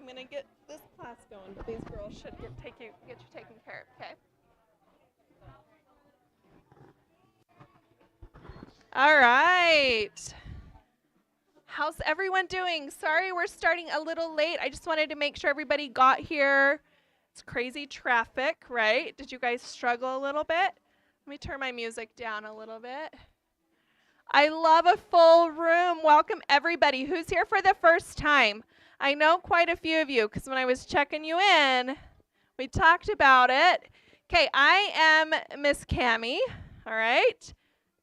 I'm going to get this class going, but these girls should get you taken care of, okay? All right. How's everyone doing? Sorry we're starting a little late. I just wanted to make sure everybody got here. It's crazy traffic, right? Did you guys struggle a little bit? Let me turn my music down a little bit. I love a full room. Welcome everybody. Who's here for the first time? I know quite a few of you because when I was checking you in, we talked about it. Okay, I am Miss Cammie, all right?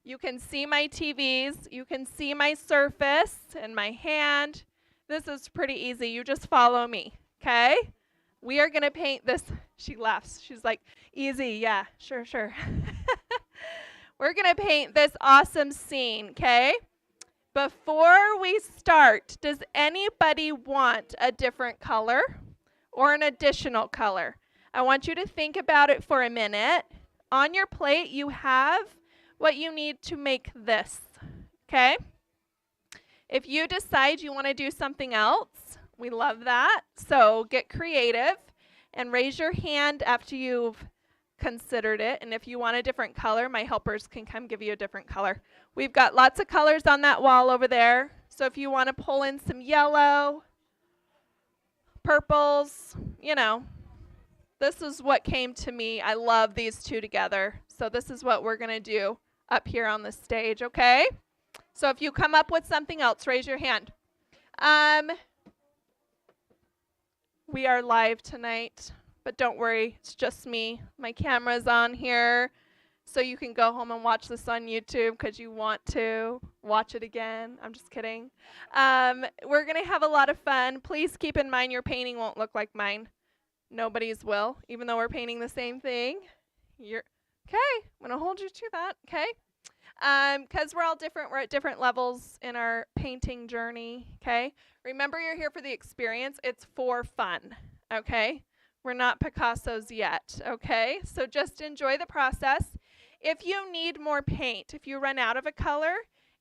You can see my TVs. You can see my surface and my hand. This is pretty easy. You just follow me, okay? We are going to paint this. She laughs. She's like, easy, yeah, sure. We're going to paint this awesome scene, okay? Before we start, does anybody want a different color or an additional color? I want you to think about it for a minute. On your plate, you have what you need to make this, okay? If you decide you want to do something else, we love that. So get creative and raise your hand after you've considered it. And if you want a different color, my helpers can come give you a different color. We've got lots of colors on that wall over there. So if you want to pull in some yellow, purples, you know, this is what came to me. I love these two together. So this is what we're going to do up here on the stage, okay? So if you come up with something else, raise your hand. We are live tonight, but don't worry, it's just me. My camera's on here, so you can go home and watch this on YouTube because you want to watch it again. I'm just kidding. We're going to have a lot of fun. Please keep in mind your painting won't look like mine. Nobody's will, even though we're painting the same thing. You're okay, I'm going to hold you to that, okay? Because we're all different. We're at different levels in our painting journey, okay? Remember, you're here for the experience. It's for fun, okay? We're not Picassos yet, okay? So just enjoy the process. If you need more paint, if you run out of a color,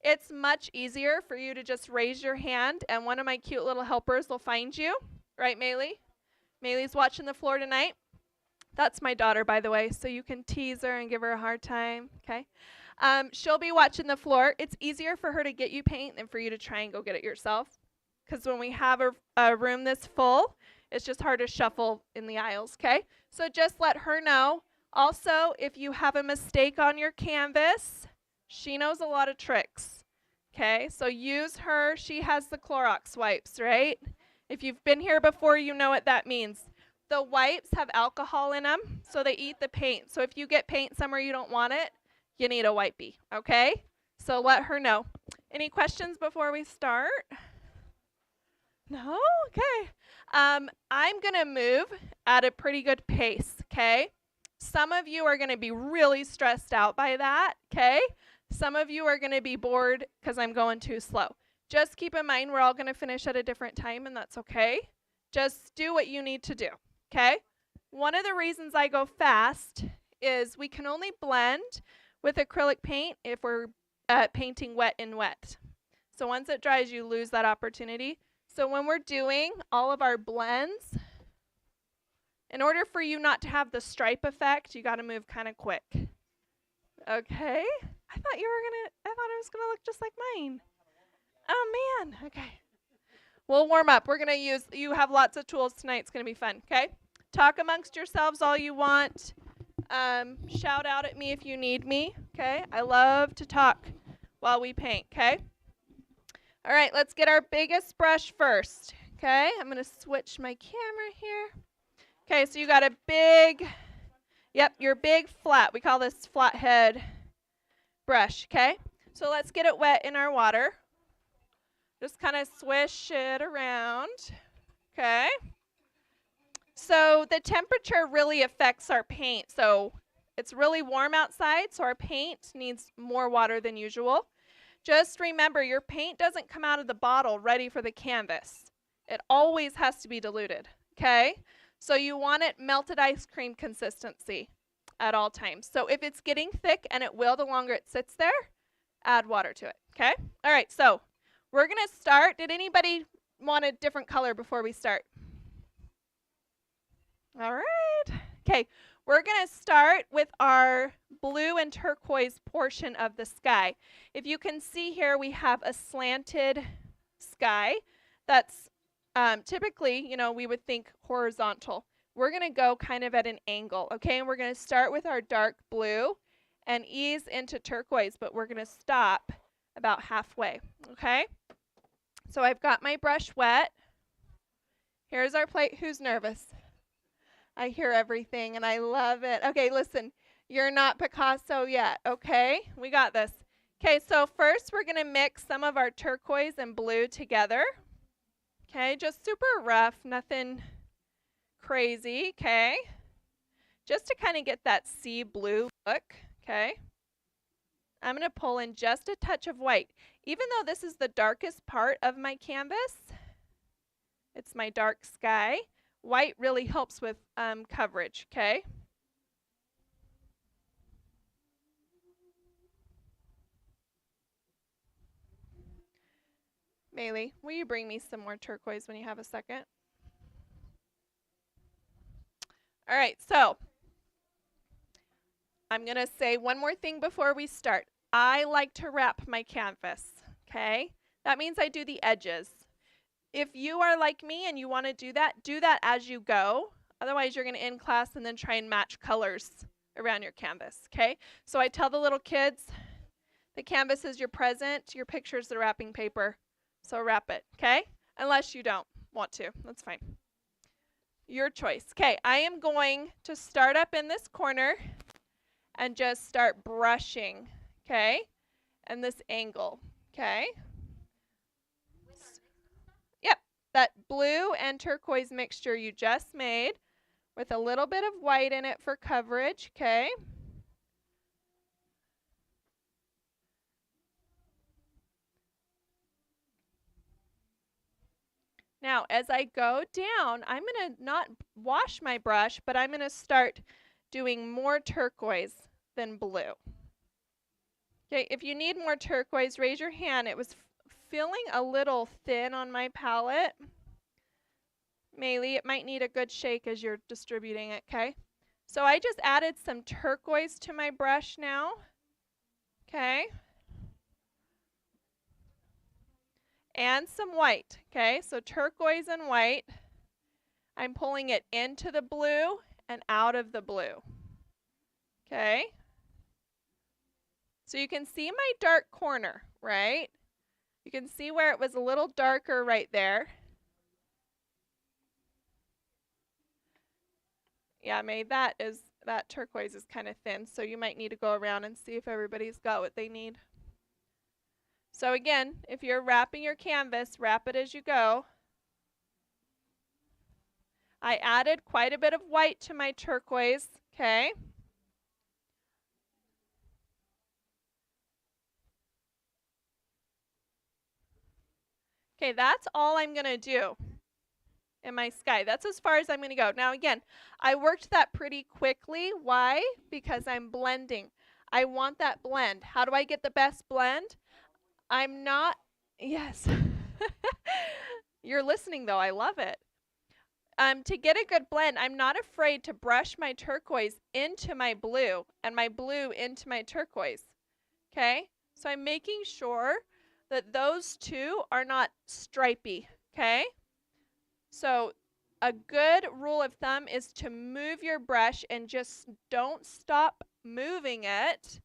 it's much easier for you to just raise your hand, and one of my cute little helpers will find you. Right, Maylee? Maylee's watching the floor tonight. That's my daughter, by the way, so you can tease her and give her a hard time, okay? She'll be watching the floor. It's easier for her to get you paint than for you to try and go get it yourself. Because when we have a room this full, it's just hard to shuffle in the aisles, okay? So just let her know. Also, if you have a mistake on your canvas, she knows a lot of tricks, okay? So use her. She has the Clorox wipes, right? If you've been here before, you know what that means. The wipes have alcohol in them, so they eat the paint. So if you get paint somewhere you don't want it, you need a wipey, okay? So let her know. Any questions before we start? No? Okay. I'm going to move at a pretty good pace, okay? Some of you are going to be really stressed out by that, okay? Some of you are going to be bored because I'm going too slow. Just keep in mind we're all going to finish at a different time, and that's okay. Just do what you need to do, okay? One of the reasons I go fast is we can only blend with acrylic paint if we're painting wet in wet. So once it dries, you lose that opportunity. So when we're doing all of our blends, in order for you not to have the stripe effect, you got to move kind of quick. Okay? I thought it was gonna look just like mine. Oh man, okay. We'll warm up. We're gonna you have lots of tools tonight. It's gonna be fun, okay? Talk amongst yourselves all you want. Shout out at me if you need me, okay? I love to talk while we paint, okay? All right, let's get our biggest brush first, okay? I'm going to switch my camera here. Okay, so you got a big, your big flat. We call this flathead brush, okay? So let's get it wet in our water. Just kind of swish it around, okay? So the temperature really affects our paint. So it's really warm outside, so our paint needs more water than usual. Just remember, your paint doesn't come out of the bottle ready for the canvas. It always has to be diluted, okay? So you want it melted ice cream consistency at all times. So if it's getting thick, and it will the longer it sits there, add water to it, okay? All right, so we're going to start. Did anybody want a different color before we start? All right. Okay, we're going to start with our blue and turquoise portion of the sky. If you can see here, we have a slanted sky that's typically, we would think horizontal. We're going to go kind of at an angle, okay? And we're going to start with our dark blue and ease into turquoise, but we're going to stop about halfway, okay? So I've got my brush wet. Here's our plate. Who's nervous? I hear everything and I love it. Okay, listen, you're not Picasso yet, okay? We got this. Okay, so first we're going to mix some of our turquoise and blue together. Okay, just super rough, nothing crazy, okay? Just to kind of get that sea blue look, okay? I'm going to pull in just a touch of white. Even though this is the darkest part of my canvas, it's my dark sky, white really helps with coverage, okay? Maylee, will you bring me some more turquoise when you have a second? All right, so I'm going to say one more thing before we start. I like to wrap my canvas, okay? That means I do the edges. If you are like me and you want to do that as you go. Otherwise, you're going to end class and then try and match colors around your canvas, okay? So I tell the little kids, the canvas is your present, your picture's the wrapping paper. So wrap it, okay? Unless you don't want to. That's fine. Your choice. Okay, I am going to start up in this corner and just start brushing, okay? And this angle, okay? Yep, that blue and turquoise mixture you just made with a little bit of white in it for coverage, okay? Now, as I go down, I'm going to not wash my brush, but I'm going to start doing more turquoise than blue. Okay, if you need more turquoise, raise your hand. It was feeling a little thin on my palette. Maylee, it might need a good shake as you're distributing it, okay? So I just added some turquoise to my brush now, okay? And some white, okay? So turquoise and white. I'm pulling it into the blue and out of the blue, okay? So you can see my dark corner, right? You can see where it was a little darker right there. Yeah, May, that turquoise is kind of thin, so you might need to go around and see if everybody's got what they need. So again, if you're wrapping your canvas, wrap it as you go. I added quite a bit of white to my turquoise, okay? Okay, that's all I'm going to do in my sky. That's as far as I'm going to go. Now again, I worked that pretty quickly. Why? Because I'm blending. I want that blend. How do I get the best blend? I'm not, yes. You're listening though, I love it. To get a good blend, I'm not afraid to brush my turquoise into my blue and my blue into my turquoise, okay? So I'm making sure that those two are not stripy, okay? So a good rule of thumb is to move your brush and just don't stop moving it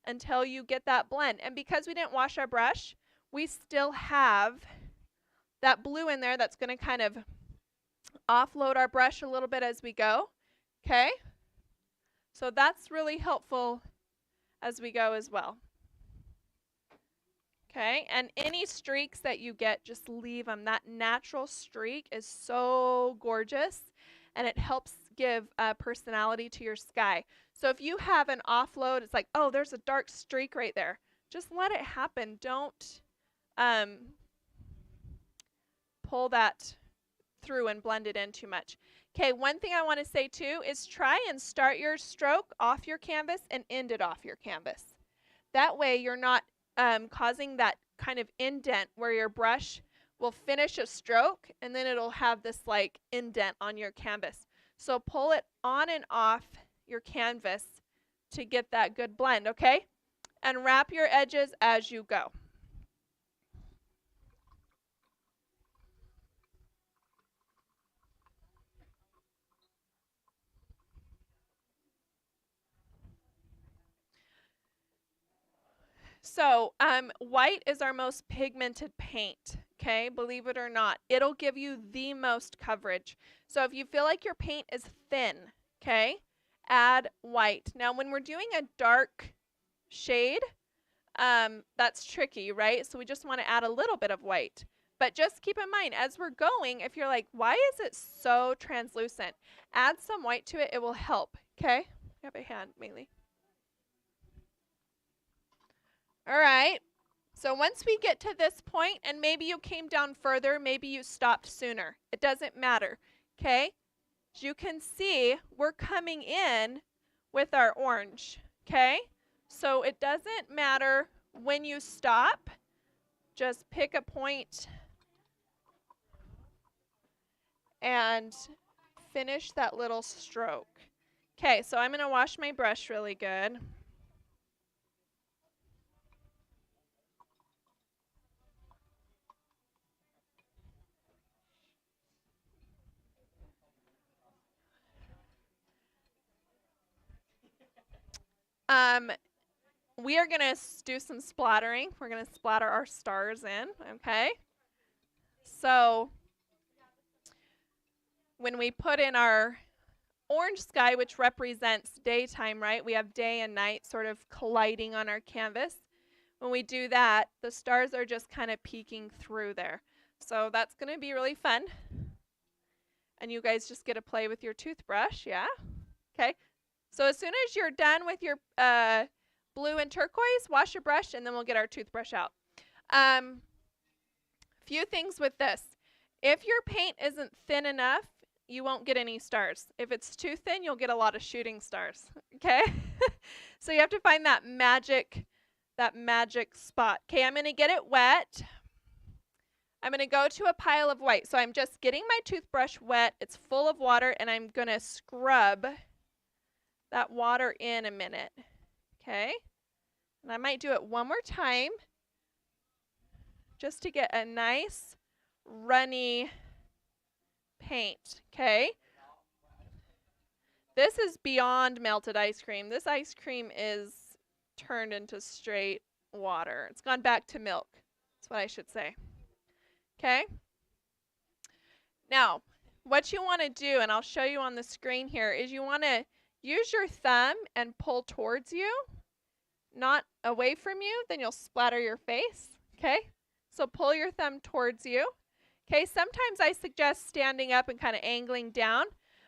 until you get that blend. And because we didn't wash our brush, we still have that blue in there that's going to kind of offload our brush a little bit as we go, okay? So that's really helpful as we go as well. Okay, and any streaks that you get, just leave them. That natural streak is so gorgeous, and it helps give personality to your sky. So if you have an offload, it's like, oh, there's a dark streak right there. Just let it happen. Don't pull that through and blend it in too much. Okay, one thing I want to say too is try and start your stroke off your canvas and end it off your canvas. That way you're not causing that kind of indent where your brush will finish a stroke and then it'll have this like indent on your canvas. So pull it on and off your canvas to get that good blend, okay? And wrap your edges as you go. So white is our most pigmented paint, okay? Believe it or not. It'll give you the most coverage. So if you feel like your paint is thin, okay, add white. Now when we're doing a dark shade, that's tricky, right? So we just want to add a little bit of white. But just keep in mind, as we're going, if you're like, why is it so translucent? Add some white to it. It will help, okay? Grab a hand, Maylee. All right. So once we get to this point, and maybe you came down further, maybe you stopped sooner. It doesn't matter, okay? As you can see, we're coming in with our orange, okay? So it doesn't matter when you stop. Just pick a point and finish that little stroke. Okay, so I'm going to wash my brush really good. We are going to do some splattering. We're going to splatter our stars in, okay? So when we put in our orange sky, which represents daytime, right? We have day and night sort of colliding on our canvas. When we do that, the stars are just kind of peeking through there. So that's going to be really fun. And you guys just get to play with your toothbrush, yeah? Okay. So as soon as you're done with your blue and turquoise, wash your brush, and then we'll get our toothbrush out. Few things with this. If your paint isn't thin enough, you won't get any stars. If it's too thin, you'll get a lot of shooting stars, okay? So you have to find that magic spot. Okay, I'm going to get it wet. I'm going to go to a pile of white. So I'm just getting my toothbrush wet. It's full of water, and I'm going to scrub that water in a minute. Okay? And I might do it one more time just to get a nice runny paint. Okay? This is beyond melted ice cream. This ice cream is turned into straight water. It's gone back to milk. That's what I should say. Okay? Now, what you want to do, and I'll show you on the screen here, is you want to use your thumb and pull towards you, not away from you, then you'll splatter your face. Okay? So pull your thumb towards you. Okay? Sometimes I suggest standing up and kind of angling down,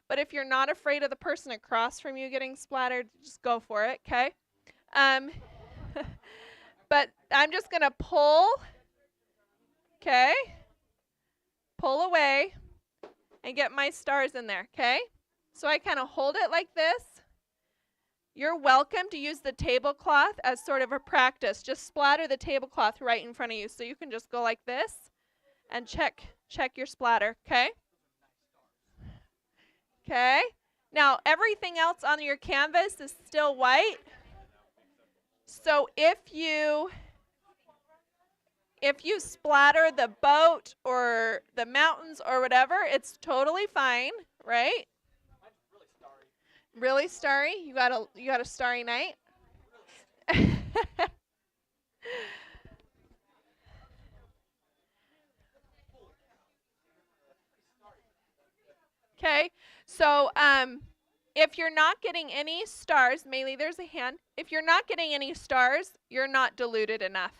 but if you're not afraid of the person across from you getting splattered, just go for it. Okay? But I'm just going to pull. Okay? Pull away and get my stars in there, okay? So I kind of hold it like this. You're welcome to use the tablecloth as sort of a practice. Just splatter the tablecloth right in front of you. So you can just go like this and check your splatter, okay? Okay? Now, everything else on your canvas is still white. So if you splatter the boat or the mountains or whatever, it's totally fine, right? Really starry? You got a starry night? Okay. So if you're not getting any stars, Maylee, there's a hand. If you're not getting any stars, you're not diluted enough.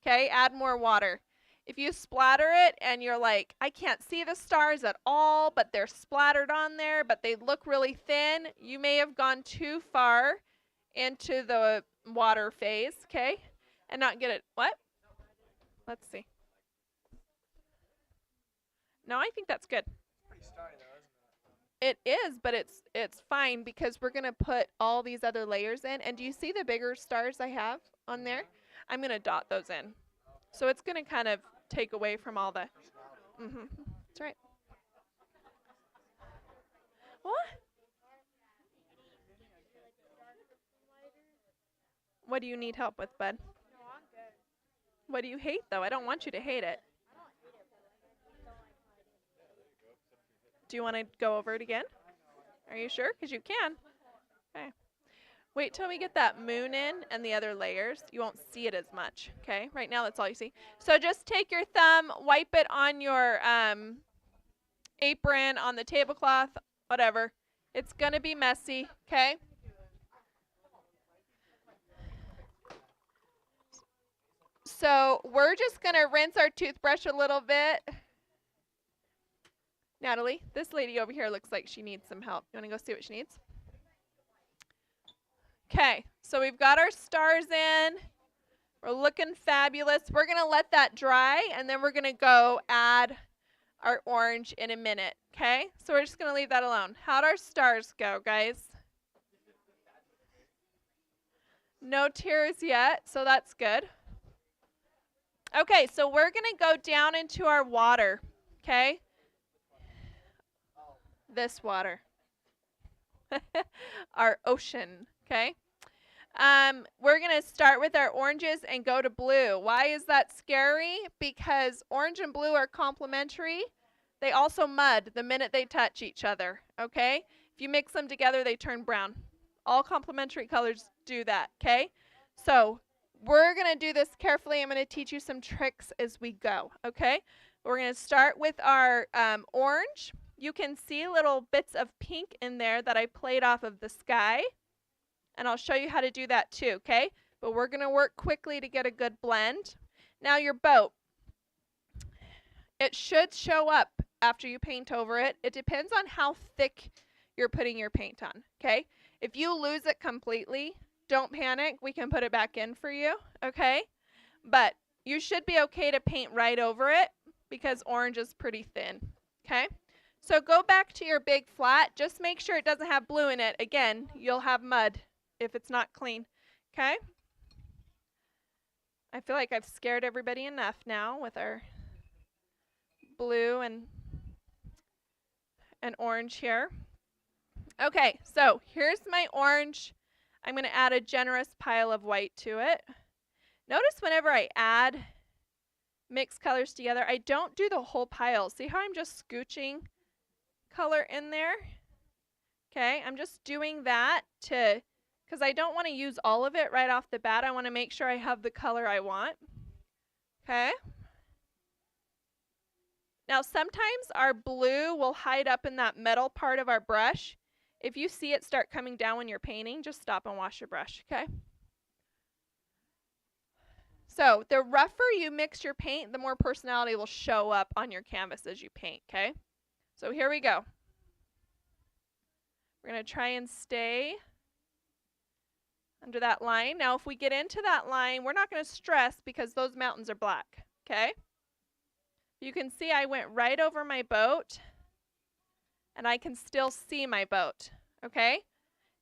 Okay? Add more water. If you splatter it and you're like, I can't see the stars at all, but they're splattered on there, but they look really thin, you may have gone too far into the water phase, okay? And not get it. What? Let's see. No, I think that's good. Pretty starry though, isn't it? It is, but it's fine because we're going to put all these other layers in. And do you see the bigger stars I have on there? I'm going to dot those in. So it's going to kind of take away from all the... That's right. What? What do you need help with, bud? No, I'm good. What do you hate, though? I don't want you to hate it. Do you want to go over it again? Are you sure? Because you can. Okay. Wait till we get that moon in and the other layers. You won't see it as much. Okay. Right now, that's all you see. So just take your thumb, wipe it on your apron, on the tablecloth, whatever. It's going to be messy. Okay. So we're just going to rinse our toothbrush a little bit. Natalie, this lady over here looks like she needs some help. You want to go see what she needs? Okay, so we've got our stars in. We're looking fabulous. We're going to let that dry, and then we're going to go add our orange in a minute. Okay, so we're just going to leave that alone. How'd our stars go, guys? No tears yet, so that's good. Okay, so we're going to go down into our water. Okay? This water. Our ocean. Okay? We're going to start with our oranges and go to blue. Why is that scary? Because orange and blue are complementary. They also mud the minute they touch each other. Okay? If you mix them together, they turn brown. All complementary colors do that. Okay? So we're going to do this carefully. I'm going to teach you some tricks as we go. Okay? We're going to start with our orange. You can see little bits of pink in there that I played off of the sky. And I'll show you how to do that too, okay? But we're going to work quickly to get a good blend. Now your boat. It should show up after you paint over it. It depends on how thick you're putting your paint on, okay? If you lose it completely, don't panic. We can put it back in for you, okay? But you should be okay to paint right over it because orange is pretty thin, okay? So go back to your big flat. Just make sure it doesn't have blue in it. Again, you'll have mud if it's not clean, okay? I feel like I've scared everybody enough now with our blue and orange here. Okay, so here's my orange. I'm going to add a generous pile of white to it. Notice whenever I add mixed colors together, I don't do the whole pile. See how I'm just scooching color in there? Okay, I'm just doing that because I don't want to use all of it right off the bat. I want to make sure I have the color I want. Okay. Now sometimes our blue will hide up in that metal part of our brush. If you see it start coming down when you're painting, just stop and wash your brush, okay? So the rougher you mix your paint, the more personality will show up on your canvas as you paint, okay? So here we go. We're going to try and stay under that line. Now if we get into that line, we're not going to stress because those mountains are black, okay? You can see I went right over my boat and I can still see my boat, okay?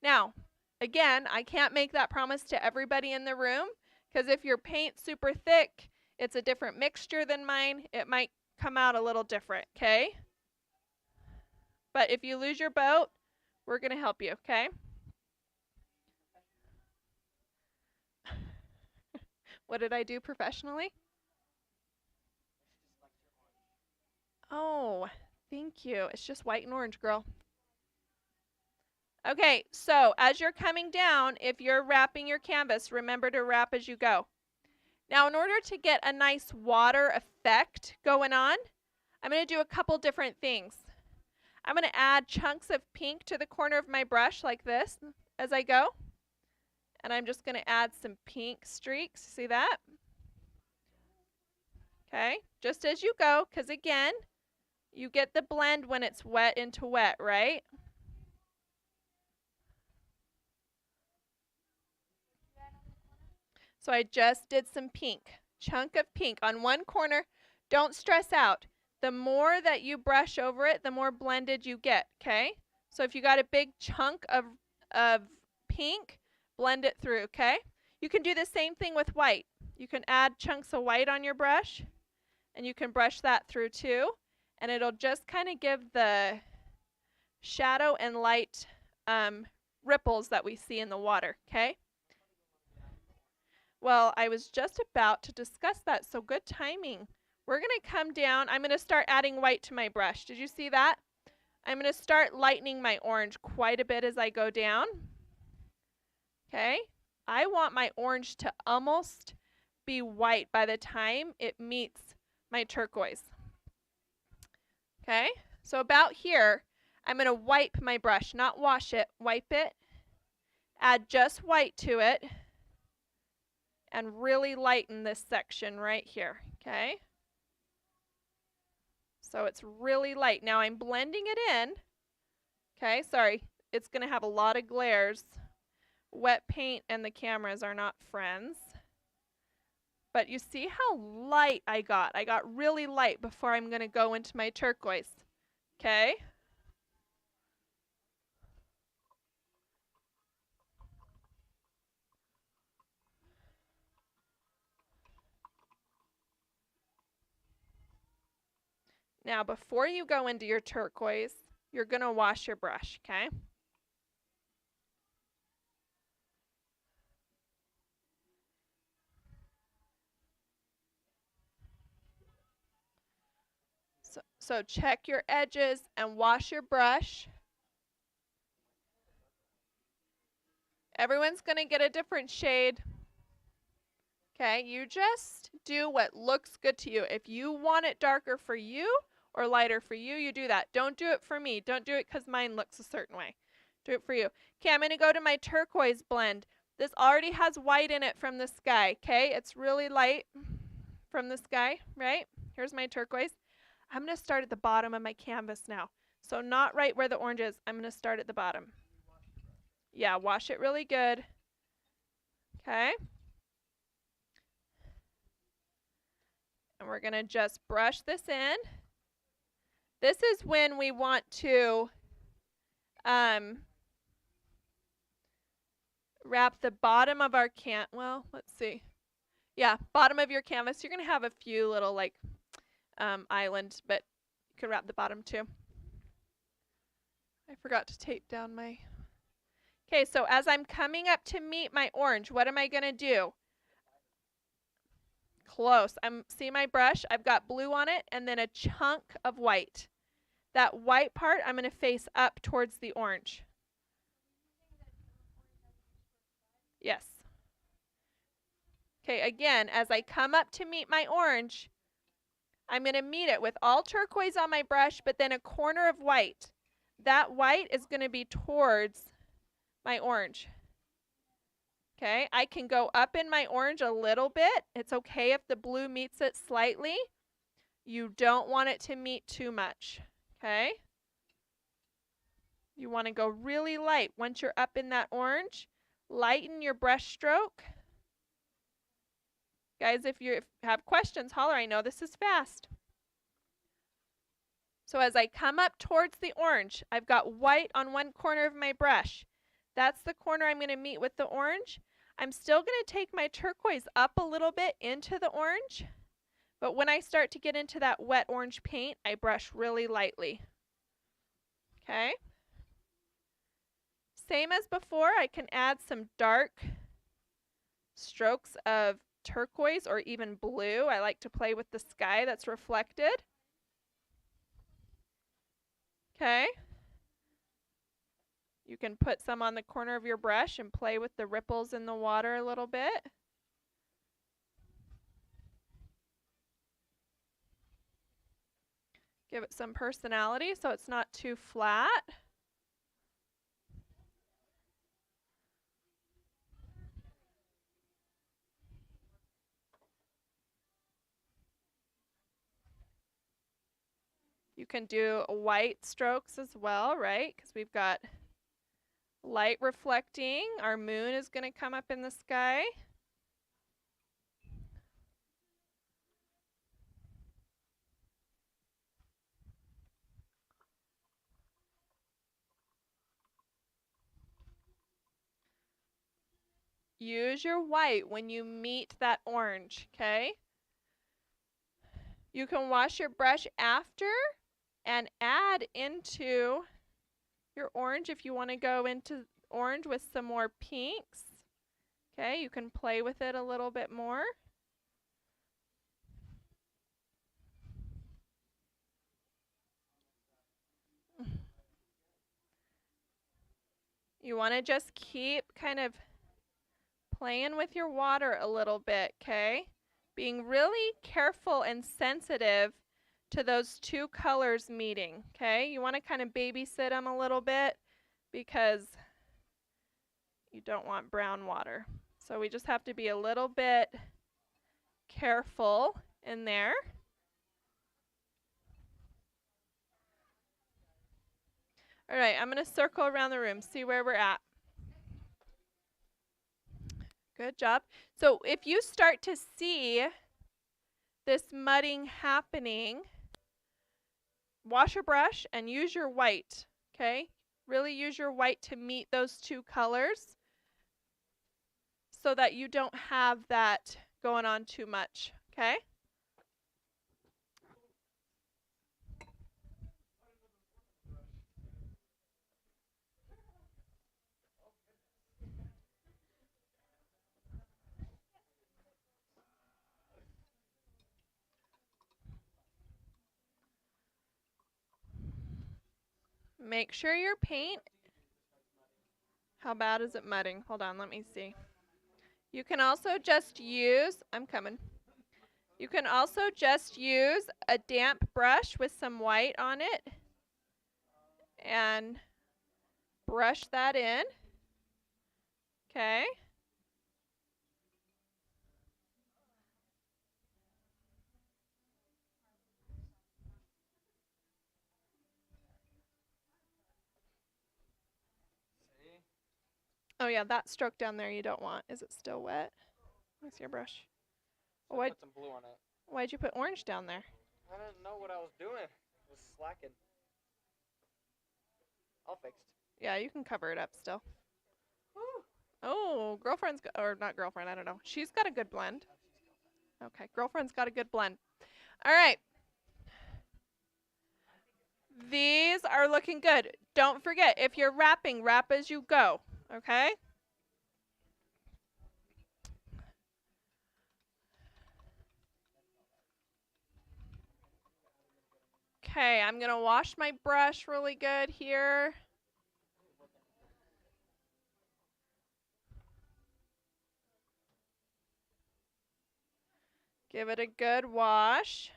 Now, again, I can't make that promise to everybody in the room because if your paint's super thick, it's a different mixture than mine, it might come out a little different, okay? But if you lose your boat, we're going to help you, okay? What did I do professionally? Oh, thank you. It's just white and orange, girl. Okay, so as you're coming down, if you're wrapping your canvas, remember to wrap as you go. Now, in order to get a nice water effect going on, I'm going to do a couple different things. I'm going to add chunks of pink to the corner of my brush like this as I go. And I'm just going to add some pink streaks. See that? Okay, just as you go, because again, you get the blend when it's wet into wet, right? So I just did some pink, chunk of pink on one corner. Don't stress out. The more that you brush over it, the more blended you get, okay? So if you got a big chunk of pink, blend it through, okay? You can do the same thing with white. You can add chunks of white on your brush, and you can brush that through too. And it'll just kind of give the shadow and light ripples that we see in the water, okay? Well, I was just about to discuss that, so good timing. We're going to come down. I'm going to start adding white to my brush. Did you see that? I'm going to start lightening my orange quite a bit as I go down. Okay? I want my orange to almost be white by the time it meets my turquoise. Okay? So about here, I'm going to wipe my brush, not wash it, wipe it, add just white to it, and really lighten this section right here, okay? So it's really light. Now I'm blending it in, okay? Sorry, it's going to have a lot of glares. Wet paint and the cameras are not friends. But you see how light I got? I got really light before I'm going to go into my turquoise, okay? Now, before you go into your turquoise, you're going to wash your brush, okay? So check your edges and wash your brush. Everyone's going to get a different shade. Okay, you just do what looks good to you. If you want it darker for you or lighter for you, you do that. Don't do it for me. Don't do it because mine looks a certain way. Do it for you. Okay, I'm going to go to my turquoise blend. This already has white in it from the sky, okay? It's really light from the sky, right? Here's my turquoise. I'm going to start at the bottom of my canvas now. So not right where the orange is. I'm going to start at the bottom. Yeah, wash it really good. Okay? And we're going to just brush this in. This is when we want to wrap the bottom of our well, let's see. Yeah, bottom of your canvas. You're going to have a few little like islands, but you can wrap the bottom too. I forgot to tape down my... Okay, so as I'm coming up to meet my orange, what am I going to do? Close. See my brush? I've got blue on it and then a chunk of white. That white part I'm going to face up towards the orange. Yes. Okay, again, as I come up to meet my orange, I'm going to meet it with all turquoise on my brush, but then a corner of white. That white is going to be towards my orange. Okay, I can go up in my orange a little bit. It's okay if the blue meets it slightly. You don't want it to meet too much, okay? You want to go really light. Once you're up in that orange, lighten your brush stroke. Guys, if you have questions, holler. I know this is fast. So as I come up towards the orange, I've got white on one corner of my brush. That's the corner I'm going to meet with the orange. I'm still going to take my turquoise up a little bit into the orange, but when I start to get into that wet orange paint, I brush really lightly. Okay? Same as before, I can add some dark strokes of turquoise or even blue. I like to play with the sky that's reflected. Okay? You can put some on the corner of your brush and play with the ripples in the water a little bit. Give it some personality so it's not too flat. You can do white strokes as well, right? Because we've got light reflecting. Our moon is going to come up in the sky. Use your white when you meet that orange, okay? You can wash your brush after and add into your orange. If you want to go into orange with some more pinks, okay, you can play with it a little bit more. You want to just keep kind of playing with your water a little bit, okay? Being really careful and sensitive to those two colors meeting, okay? You want to kind of babysit them a little bit because you don't want brown water. So we just have to be a little bit careful in there. All right, I'm going to circle around the room, see where we're at. Good job. So if you start to see this mudding happening, wash your brush and use your white, okay? Really use your white to meet those two colors so that you don't have that going on too much, okay? Make sure your paint, how bad is it mudding? Hold on, let me see. You can also just use, I'm coming. You can also just use a damp brush with some white on it and brush that in, okay? Oh yeah, that stroke down there you don't want. Is it still wet? Where's your brush? So I put some blue on it. Why'd you put orange down there? I didn't know what I was doing. I was slacking. All fixed. Yeah, you can cover it up still. Woo. Oh, girlfriend's or not girlfriend, I don't know. She's got a good blend. Okay, girlfriend's got a good blend. All right. These are looking good. Don't forget, if you're wrapping, wrap as you go, okay? Okay, I'm going to wash my brush really good here. Give it a good wash.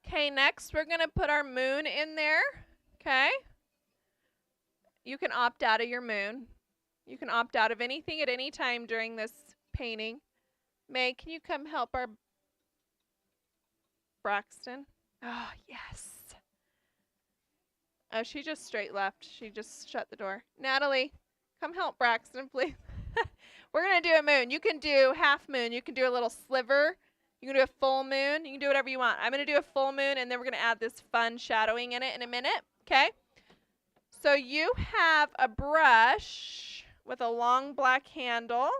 Okay, next we're going to put our moon in there, okay? You can opt out of your moon. You can opt out of anything at any time during this painting. May, can you come help our Braxton? Oh, yes. Oh, she just straight left. She just shut the door. Natalie, come help Braxton, please. We're going to do a moon. You can do half moon. You can do a little sliver. You can do a full moon. You can do whatever you want. I'm going to do a full moon, and then we're going to add this fun shadowing in it in a minute, okay? So you have a brush with a long black handle.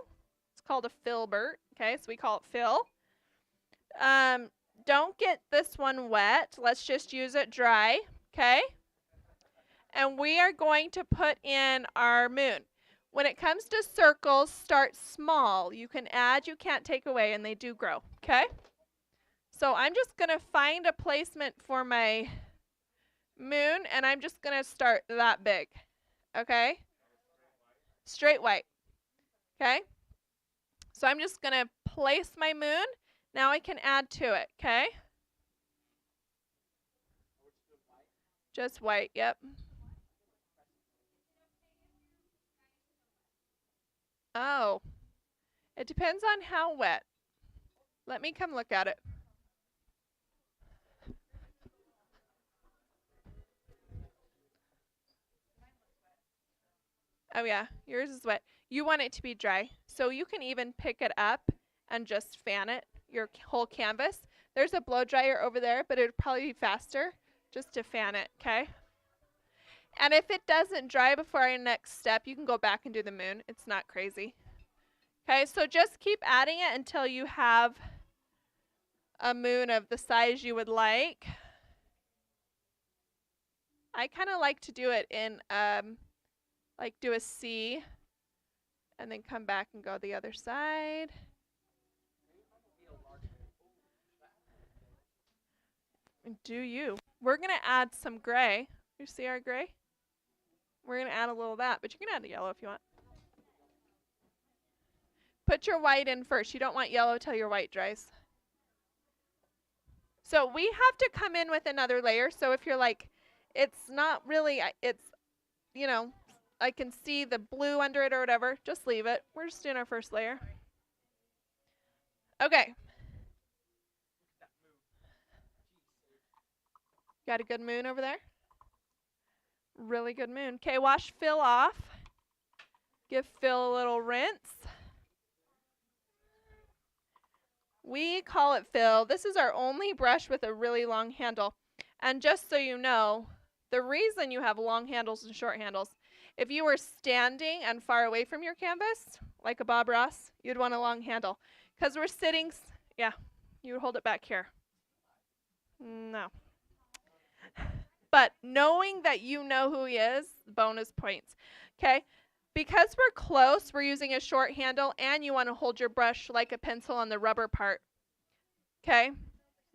It's called a filbert, okay? So we call it fill. Don't get this one wet. Let's just use it dry, okay? And we are going to put in our moon. When it comes to circles, start small. You can add, you can't take away, and they do grow, okay? So I'm just going to find a placement for my moon, and I'm just going to start that big, okay? Straight white, okay? So I'm just going to place my moon. Now I can add to it, okay? Just white, yep. Oh, it depends on how wet. Let me come look at it. Oh yeah, yours is wet. You want it to be dry. So you can even pick it up and just fan it, your whole canvas. There's a blow dryer over there, but it would probably be faster just to fan it, okay? And if it doesn't dry before our next step, you can go back and do the moon. It's not crazy. Okay, so just keep adding it until you have a moon of the size you would like. I kind of like to do it in, like do a C and then come back and go the other side. Do you? We're going to add some gray. You see our gray? We're going to add a little of that, but you can add the yellow if you want. Put your white in first. You don't want yellow till your white dries. So we have to come in with another layer. So if you're like, it's not really, it's, you know, I can see the blue under it or whatever, just leave it. We're just doing our first layer. Okay. Got a good moon over there? Really good moon. Okay, wash Phil off. Give Phil a little rinse. We call it Phil. This is our only brush with a really long handle. And just so you know, the reason you have long handles and short handles, if you were standing and far away from your canvas, like a Bob Ross, you'd want a long handle. Because we're sitting, yeah, you would hold it back here. No. But knowing that you know who he is, bonus points. Okay? Because we're close, we're using a short handle, and you want to hold your brush like a pencil on the rubber part. Okay?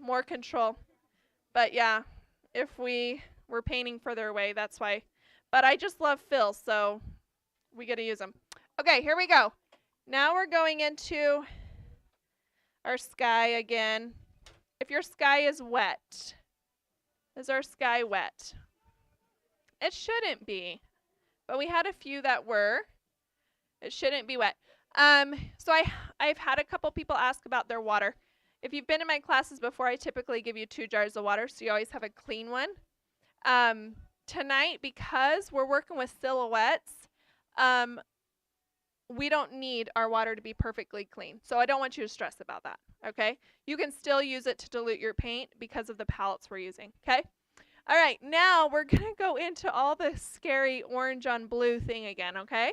More control. But yeah, if we were painting further away, that's why. But I just love Phil, so we got to use them. Okay, here we go. Now we're going into our sky again. If your sky is wet, is our sky wet? It shouldn't be, but we had a few that were. It shouldn't be wet. So I've had a couple people ask about their water. If you've been in my classes before, I typically give you 2 jars of water, so you always have a clean one. Tonight, because we're working with silhouettes, we don't need our water to be perfectly clean. So I don't want you to stress about that, okay? You can still use it to dilute your paint because of the palettes we're using, okay? All right, now we're going to go into all the scary orange on blue thing again, okay?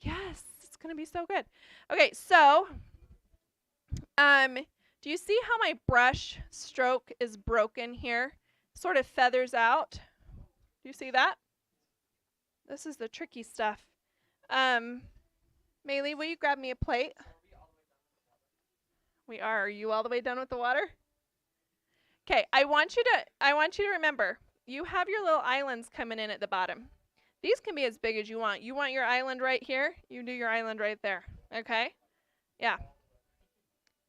Yes, it's going to be so good. Okay, so do you see how my brush stroke is broken here? Sort of feathers out. Do you see that? This is the tricky stuff. Maylee, will you grab me a plate? We are. Are you all the way done with the water? Okay, I want you to remember, you have your little islands coming in at the bottom. These can be as big as you want. You want your island right here, you do your island right there. Okay? Yeah.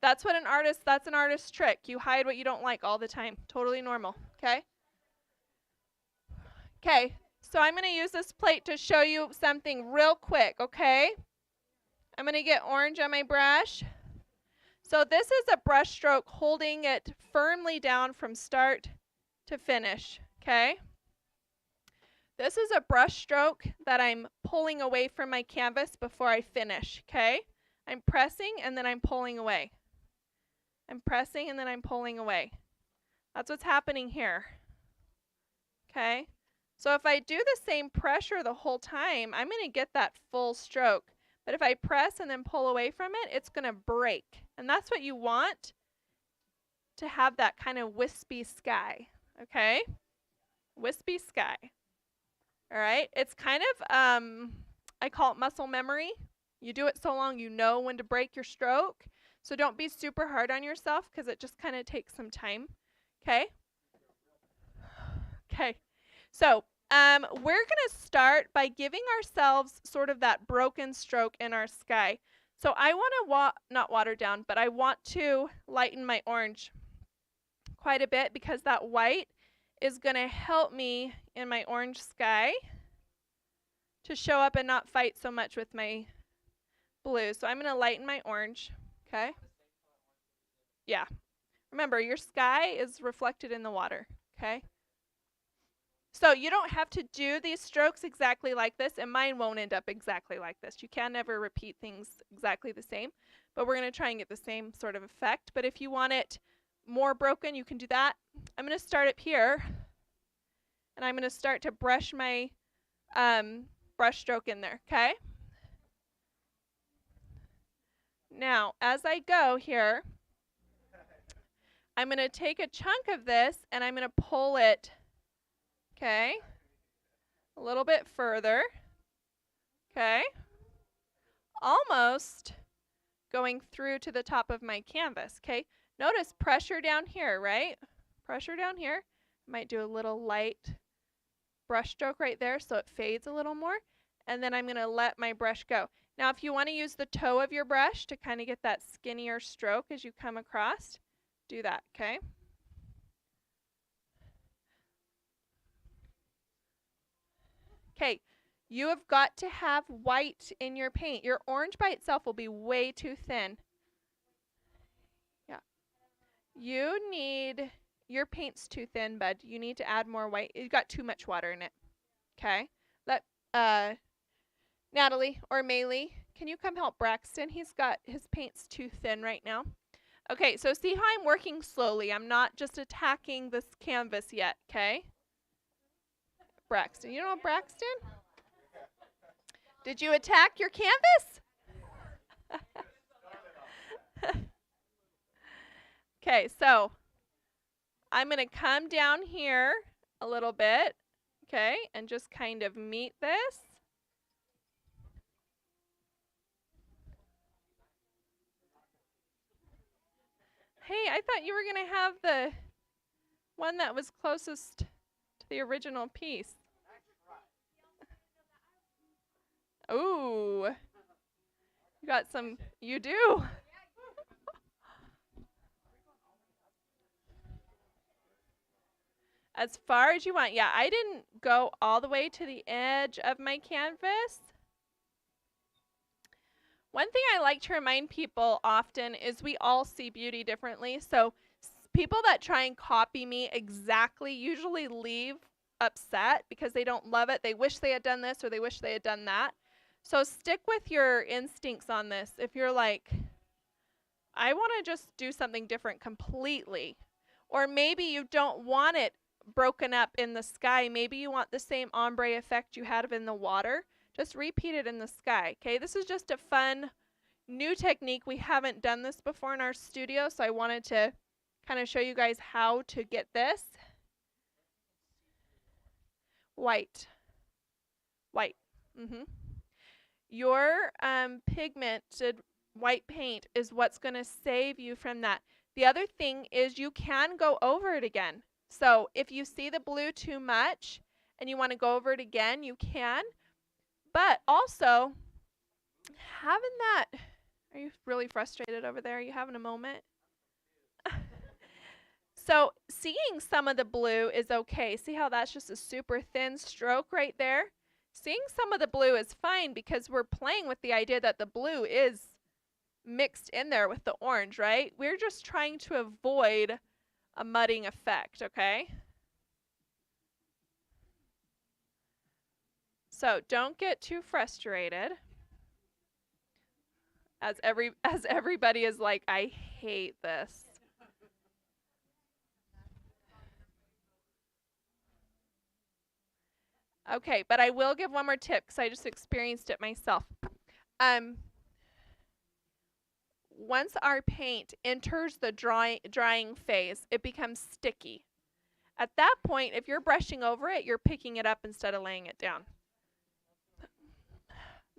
That's an artist's trick. You hide what you don't like all the time. Totally normal. Okay? Okay, so I'm going to use this plate to show you something real quick, okay? I'm going to get orange on my brush. So this is a brush stroke holding it firmly down from start to finish, okay? This is a brush stroke that I'm pulling away from my canvas before I finish, okay? I'm pressing and then I'm pulling away. I'm pressing and then I'm pulling away. That's what's happening here, okay? So if I do the same pressure the whole time, I'm going to get that full stroke. But if I press and then pull away from it, it's going to break. And that's what you want to have, that kind of wispy sky, okay? Wispy sky. All right? It's kind of, I call it muscle memory. You do it so long, you know when to break your stroke. So don't be super hard on yourself because it just kind of takes some time, okay? Okay. So we're going to start by giving ourselves sort of that broken stroke in our sky. So I want to not water down, but I want to lighten my orange quite a bit because that white is going to help me in my orange sky to show up and not fight so much with my blue. So I'm going to lighten my orange, okay? Yeah. Remember, your sky is reflected in the water, okay? So you don't have to do these strokes exactly like this, and mine won't end up exactly like this. You can never repeat things exactly the same, but we're going to try and get the same sort of effect. But if you want it more broken, you can do that. I'm going to start up here, and I'm going to start to brush my brush stroke in there, okay? Now, as I go here, I'm going to take a chunk of this and I'm going to pull it, okay, a little bit further, okay, almost going through to the top of my canvas, okay. Notice pressure down here, right? Pressure down here. Might do a little light brush stroke right there so it fades a little more. And then I'm going to let my brush go. Now, if you want to use the toe of your brush to kind of get that skinnier stroke as you come across, do that, okay? Okay, you have got to have white in your paint. Your orange by itself will be way too thin. Yeah. You need, your paint's too thin, bud. You need to add more white. You've got too much water in it. Okay? Let, Natalie or Maylee, can you come help Braxton? He's got, his paint's too thin right now. Okay, so see how I'm working slowly. I'm not just attacking this canvas yet, okay? Braxton, you know Braxton? Did you attack your canvas? Okay, so I'm going to come down here a little bit, okay, and just kind of meet this. Hey, I thought you were going to have the one that was closest to the original piece. Ooh. You got some, you do. As far as you want. Yeah, I didn't go all the way to the edge of my canvas. One thing I like to remind people often is we all see beauty differently. So people that try and copy me exactly usually leave upset because they don't love it. They wish they had done this or they wish they had done that. So stick with your instincts on this. If you're like, I want to just do something different completely, or maybe you don't want it broken up in the sky. Maybe you want the same ombre effect you had in the water. Just repeat it in the sky, okay? This is just a fun new technique. We haven't done this before in our studio, so I wanted to kind of show you guys how to get this. White. White. Your pigmented white paint is what's going to save you from that. The other thing is you can go over it again. So if you see the blue too much and you want to go over it again, you can. But also, having that, are you really frustrated over there? Are you having a moment? So seeing some of the blue is okay. See how that's just a super thin stroke right there? Seeing some of the blue is fine because we're playing with the idea that the blue is mixed in there with the orange, right? We're just trying to avoid a mudding effect, okay? So don't get too frustrated. As everybody is like, I hate this. Okay, but I will give one more tip because I just experienced it myself. Once our paint enters the drying phase, it becomes sticky. At that point, if you're brushing over it, you're picking it up instead of laying it down.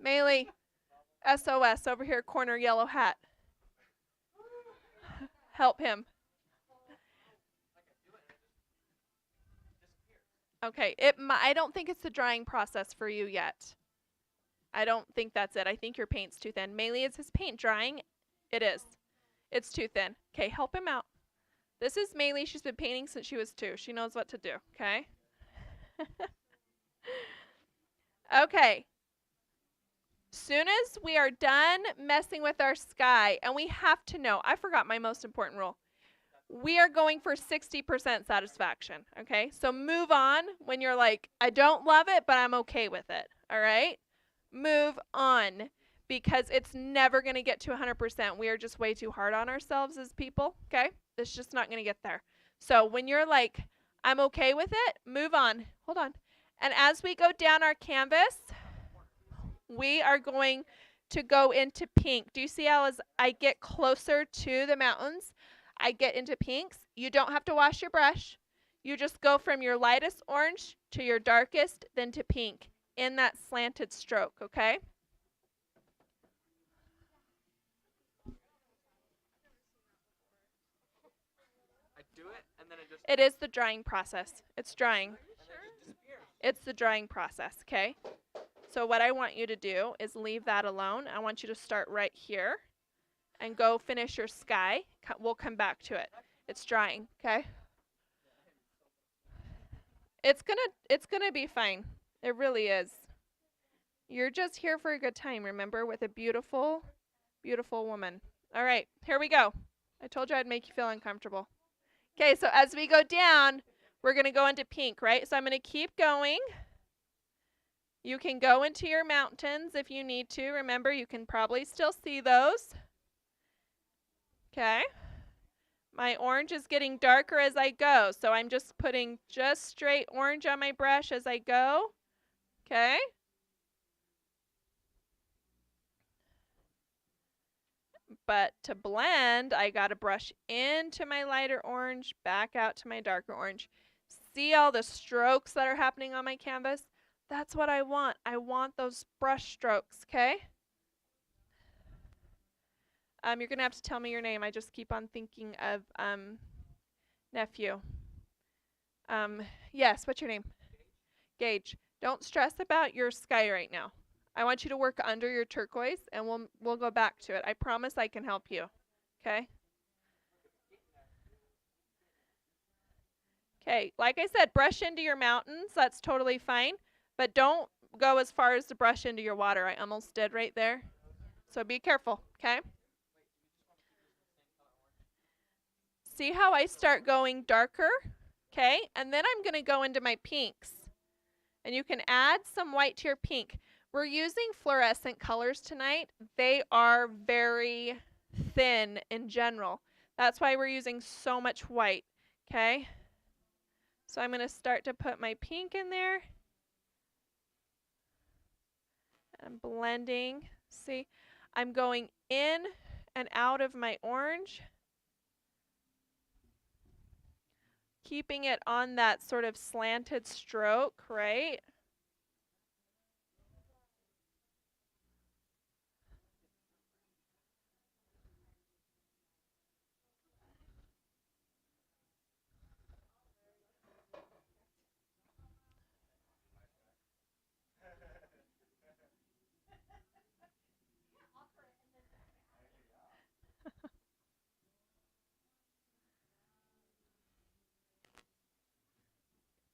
Maylee, SOS over here, corner yellow hat. Help him. Okay, I don't think it's the drying process for you yet. I don't think that's it. I think your paint's too thin. Maylee, is his paint drying? It is. It's too thin. Okay, help him out. This is Maylee. She's been painting since she was 2. She knows what to do, okay? Okay. Soon as we are done messing with our sky, and we have to know, I forgot my most important rule. We are going for 60% satisfaction, okay? So move on when you're like, I don't love it, but I'm okay with it, all right? Move on, because it's never going to get to 100%. We are just way too hard on ourselves as people, okay? It's just not going to get there. So when you're like, I'm okay with it, move on. Hold on. And as we go down our canvas, we are going to go into pink. Do you see how as I get closer to the mountains, I get into pinks. You don't have to wash your brush. You just go from your lightest orange to your darkest, then to pink in that slanted stroke, okay? I do it and then it just. It is the drying process. It's drying. And then it just disappears. It's the drying process, okay? So what I want you to do is leave that alone. I want you to start right here and go finish your sky. We'll come back to it. It's drying, okay? It's gonna be fine. It really is. You're just here for a good time, remember, with a beautiful, beautiful woman. All right, here we go. I told you I'd make you feel uncomfortable. Okay, so as we go down, we're gonna go into pink, right? So I'm gonna keep going. You can go into your mountains if you need to. Remember, you can probably still see those. Okay. My orange is getting darker as I go, so I'm just putting just straight orange on my brush as I go. Okay. But to blend, I got to brush into my lighter orange, back out to my darker orange. See all the strokes that are happening on my canvas? That's what I want. I want those brush strokes, okay? You're going to have to tell me your name. I just keep on thinking of nephew. Yes, what's your name? Gage. Don't stress about your sky right now. I want you to work under your turquoise, and we'll go back to it. I promise I can help you. Okay? Okay, like I said, brush into your mountains. That's totally fine. But don't go as far as to brush into your water. I almost did right there. So be careful, okay? See how I start going darker? Okay, and then I'm going to go into my pinks. And you can add some white to your pink. We're using fluorescent colors tonight. They are very thin in general. That's why we're using so much white, okay? So I'm going to start to put my pink in there. I'm blending. See, I'm going in and out of my orange, keeping it on that sort of slanted stroke, right?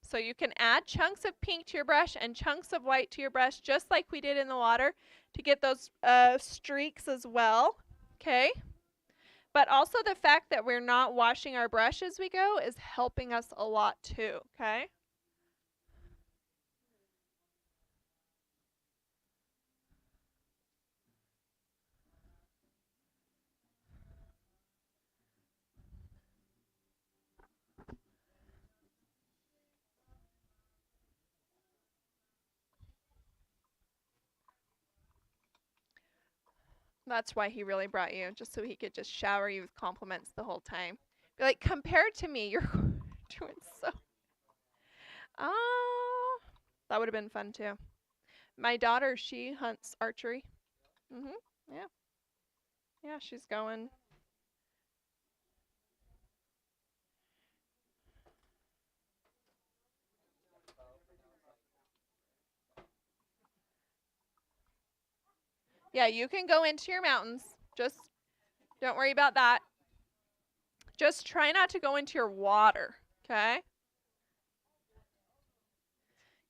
So you can add chunks of pink to your brush and chunks of white to your brush, just like we did in the water, to get those streaks as well, okay? But also the fact that we're not washing our brush as we go is helping us a lot too, okay? That's why he really brought you, just so he could just shower you with compliments the whole time. Be like, compared to me, you're doing so. Oh, that would have been fun too. My daughter, she hunts archery. Yeah. Yeah, she's going. Yeah, you can go into your mountains. Just don't worry about that. Just try not to go into your water, okay?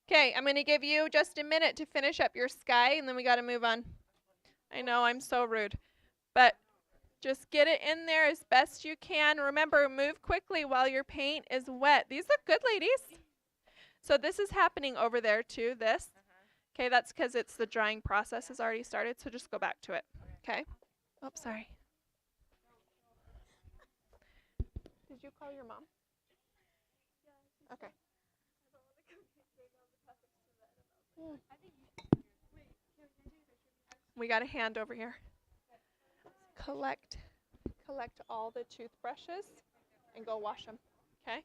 Okay, I'm going to give you just a minute to finish up your sky, and then we got to move on. I know, I'm so rude. But just get it in there as best you can. Remember, move quickly while your paint is wet. These look good, ladies. So this is happening over there too, this. Okay, that's because it's the drying process has already started, so just go back to it. Okay? Oh, sorry. Did you call your mom? Okay. We got a hand over here. Collect collect all the toothbrushes and go wash them, okay?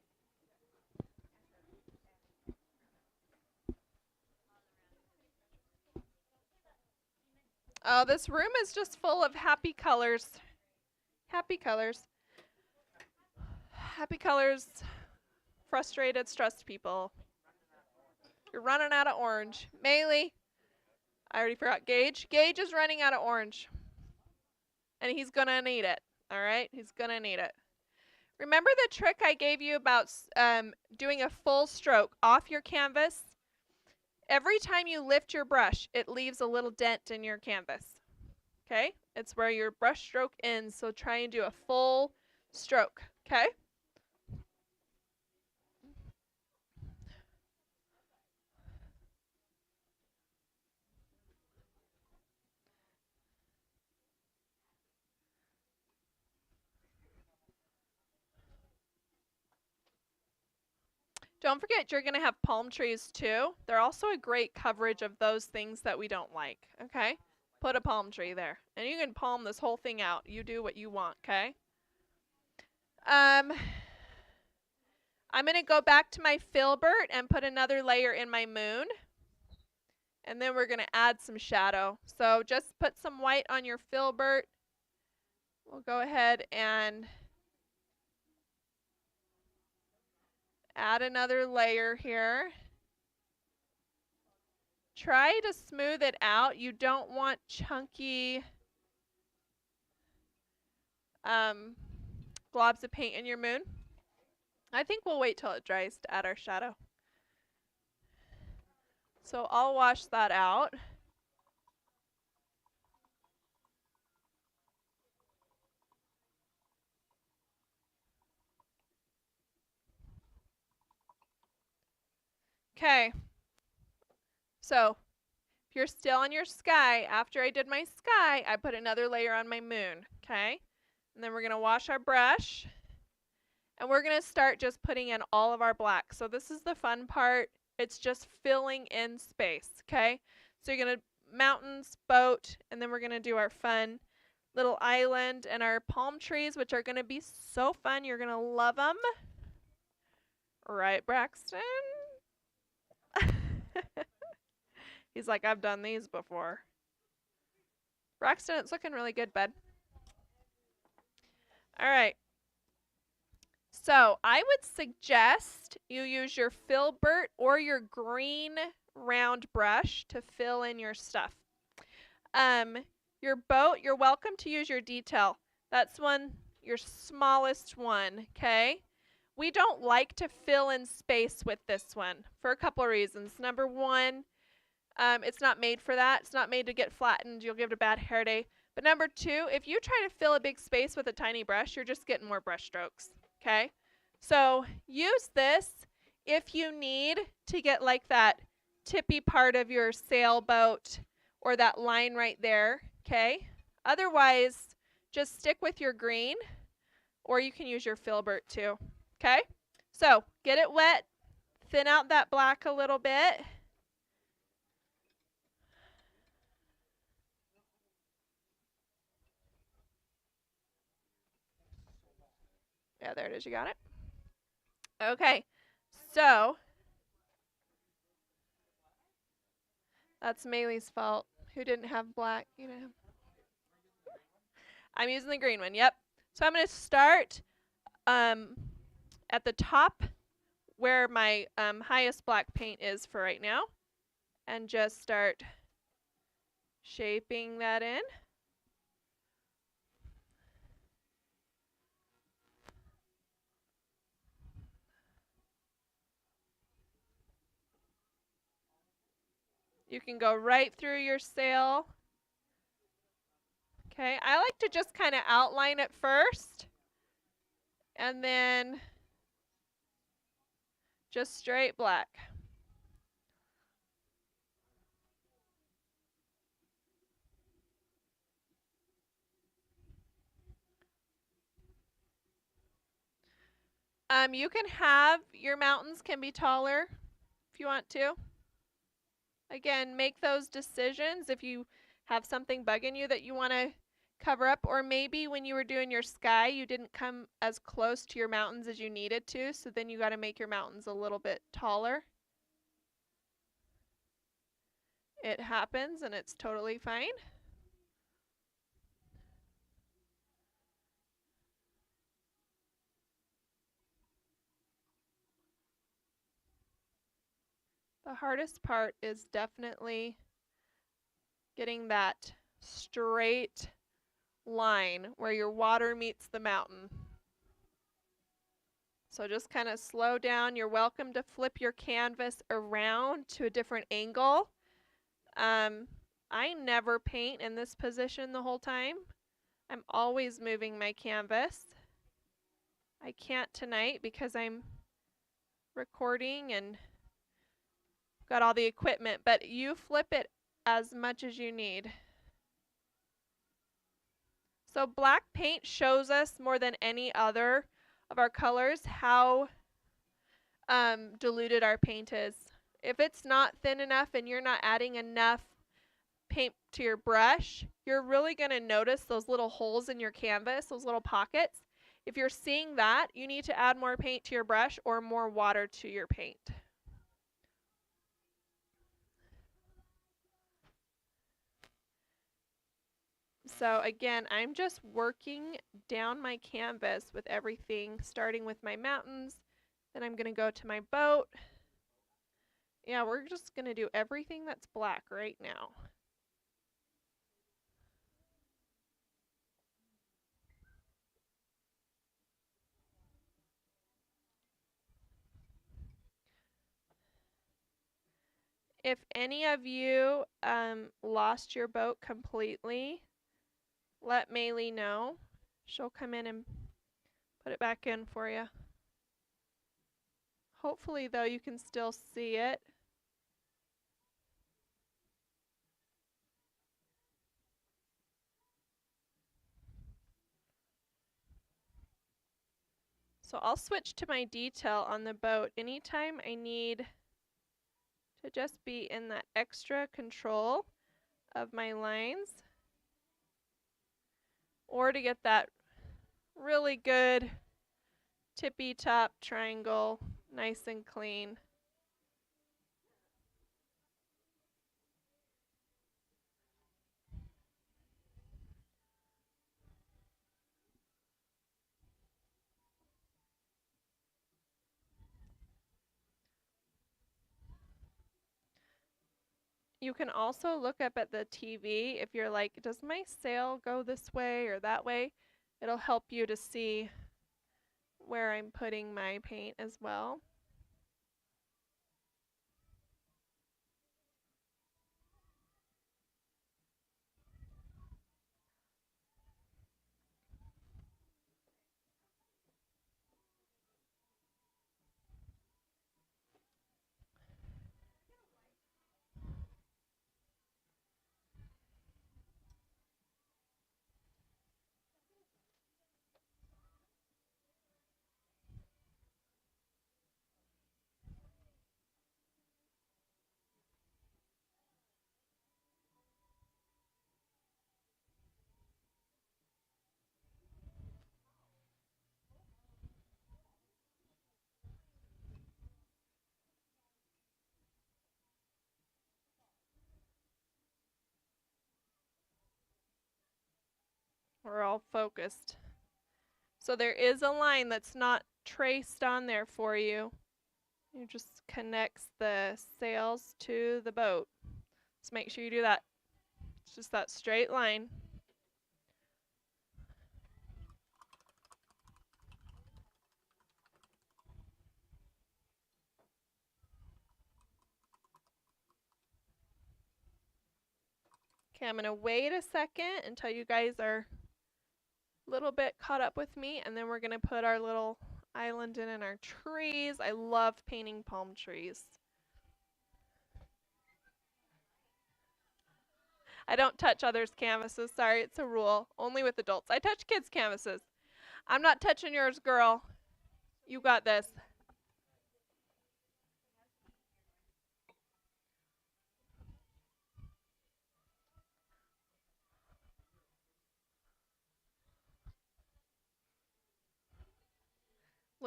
Oh, this room is just full of happy colors. Happy colors. Happy colors. Frustrated, stressed people. You're running out of orange. Maylee. I already forgot Gage. Gage is running out of orange. And he's going to need it. All right? He's going to need it. Remember the trick I gave you about doing a full stroke off your canvas? Every time you lift your brush, it leaves a little dent in your canvas. Okay? It's where your brush stroke ends, so try and do a full stroke. Okay? Don't forget you're going to have palm trees too. They're also a great coverage of those things that we don't like. Okay? Put a palm tree there. And you can palm this whole thing out. You do what you want, okay? I'm going to go back to my filbert and put another layer in my moon. And then we're going to add some shadow. So just put some white on your filbert. We'll go ahead and add another layer here. Try to smooth it out. You don't want chunky globs of paint in your moon. I think we'll wait till it dries to add our shadow. So I'll wash that out. Okay. So if you're still on your sky, after I did my sky, I put another layer on my moon. Okay. And then we're going to wash our brush. And we're going to start just putting in all of our black. So this is the fun part. It's just filling in space, okay? So you're going to mountains, boat, and then we're going to do our fun little island and our palm trees, which are going to be so fun. You're going to love them. Right, Braxton? He's like, I've done these before. Braxton, it's looking really good, bud. All right. So I would suggest you use your filbert or your green round brush to fill in your stuff. Your boat, you're welcome to use your detail. That's your smallest one, okay? We don't like to fill in space with this one for a couple of reasons. Number one, it's not made for that. It's not made to get flattened. You'll give it a bad hair day. But number two, if you try to fill a big space with a tiny brush, you're just getting more brush strokes. Okay, so use this if you need to get like that tippy part of your sailboat or that line right there, okay? Otherwise, just stick with your green, or you can use your filbert too, okay? So get it wet, thin out that black a little bit. Yeah, there it is. You got it? Okay. So that's Maylee's fault. Who didn't have black? You know. I'm using the green one. Yep. So I'm going to start at the top where my highest black paint is for right now, and just start shaping that in. You can go right through your sail. Okay, I like to just kind of outline it first, and then just straight black. You can have your mountains can be taller if you want to. Again, make those decisions if you have something bugging you that you want to cover up, or maybe when you were doing your sky, you didn't come as close to your mountains as you needed to, so then you got to make your mountains a little bit taller. It happens and it's totally fine. The hardest part is definitely getting that straight line where your water meets the mountain. So just kind of slow down. You're welcome to flip your canvas around to a different angle. I never paint in this position the whole time. I'm always moving my canvas. I can't tonight because I'm recording and got all the equipment, but you flip it as much as you need. So black paint shows us more than any other of our colors how diluted our paint is. If it's not thin enough and you're not adding enough paint to your brush, you're really going to notice those little holes in your canvas, those little pockets. If you're seeing that, you need to add more paint to your brush or more water to your paint. So again, I'm just working down my canvas with everything, starting with my mountains. Then I'm going to go to my boat. Yeah, we're just going to do everything that's black right now. If any of you lost your boat completely, let Maylee know. She'll come in and put it back in for you. Hopefully, though, you can still see it. So I'll switch to my detail on the boat anytime I need to just be in that extra control of my lines, or to get that really good tippy top triangle nice and clean. You can also look up at the TV if you're like, does my sail go this way or that way? It'll help you to see where I'm putting my paint as well. We're all focused. So there is a line that's not traced on there for you. It just connects the sails to the boat. So make sure you do that. It's just that straight line. Okay, I'm going to wait a second until you guys are a little bit caught up with me, and then we're going to put our little island in and our trees. I love painting palm trees. I don't touch others' canvases. Sorry, it's a rule. Only with adults. I touch kids' canvases. I'm not touching yours, girl. You got this.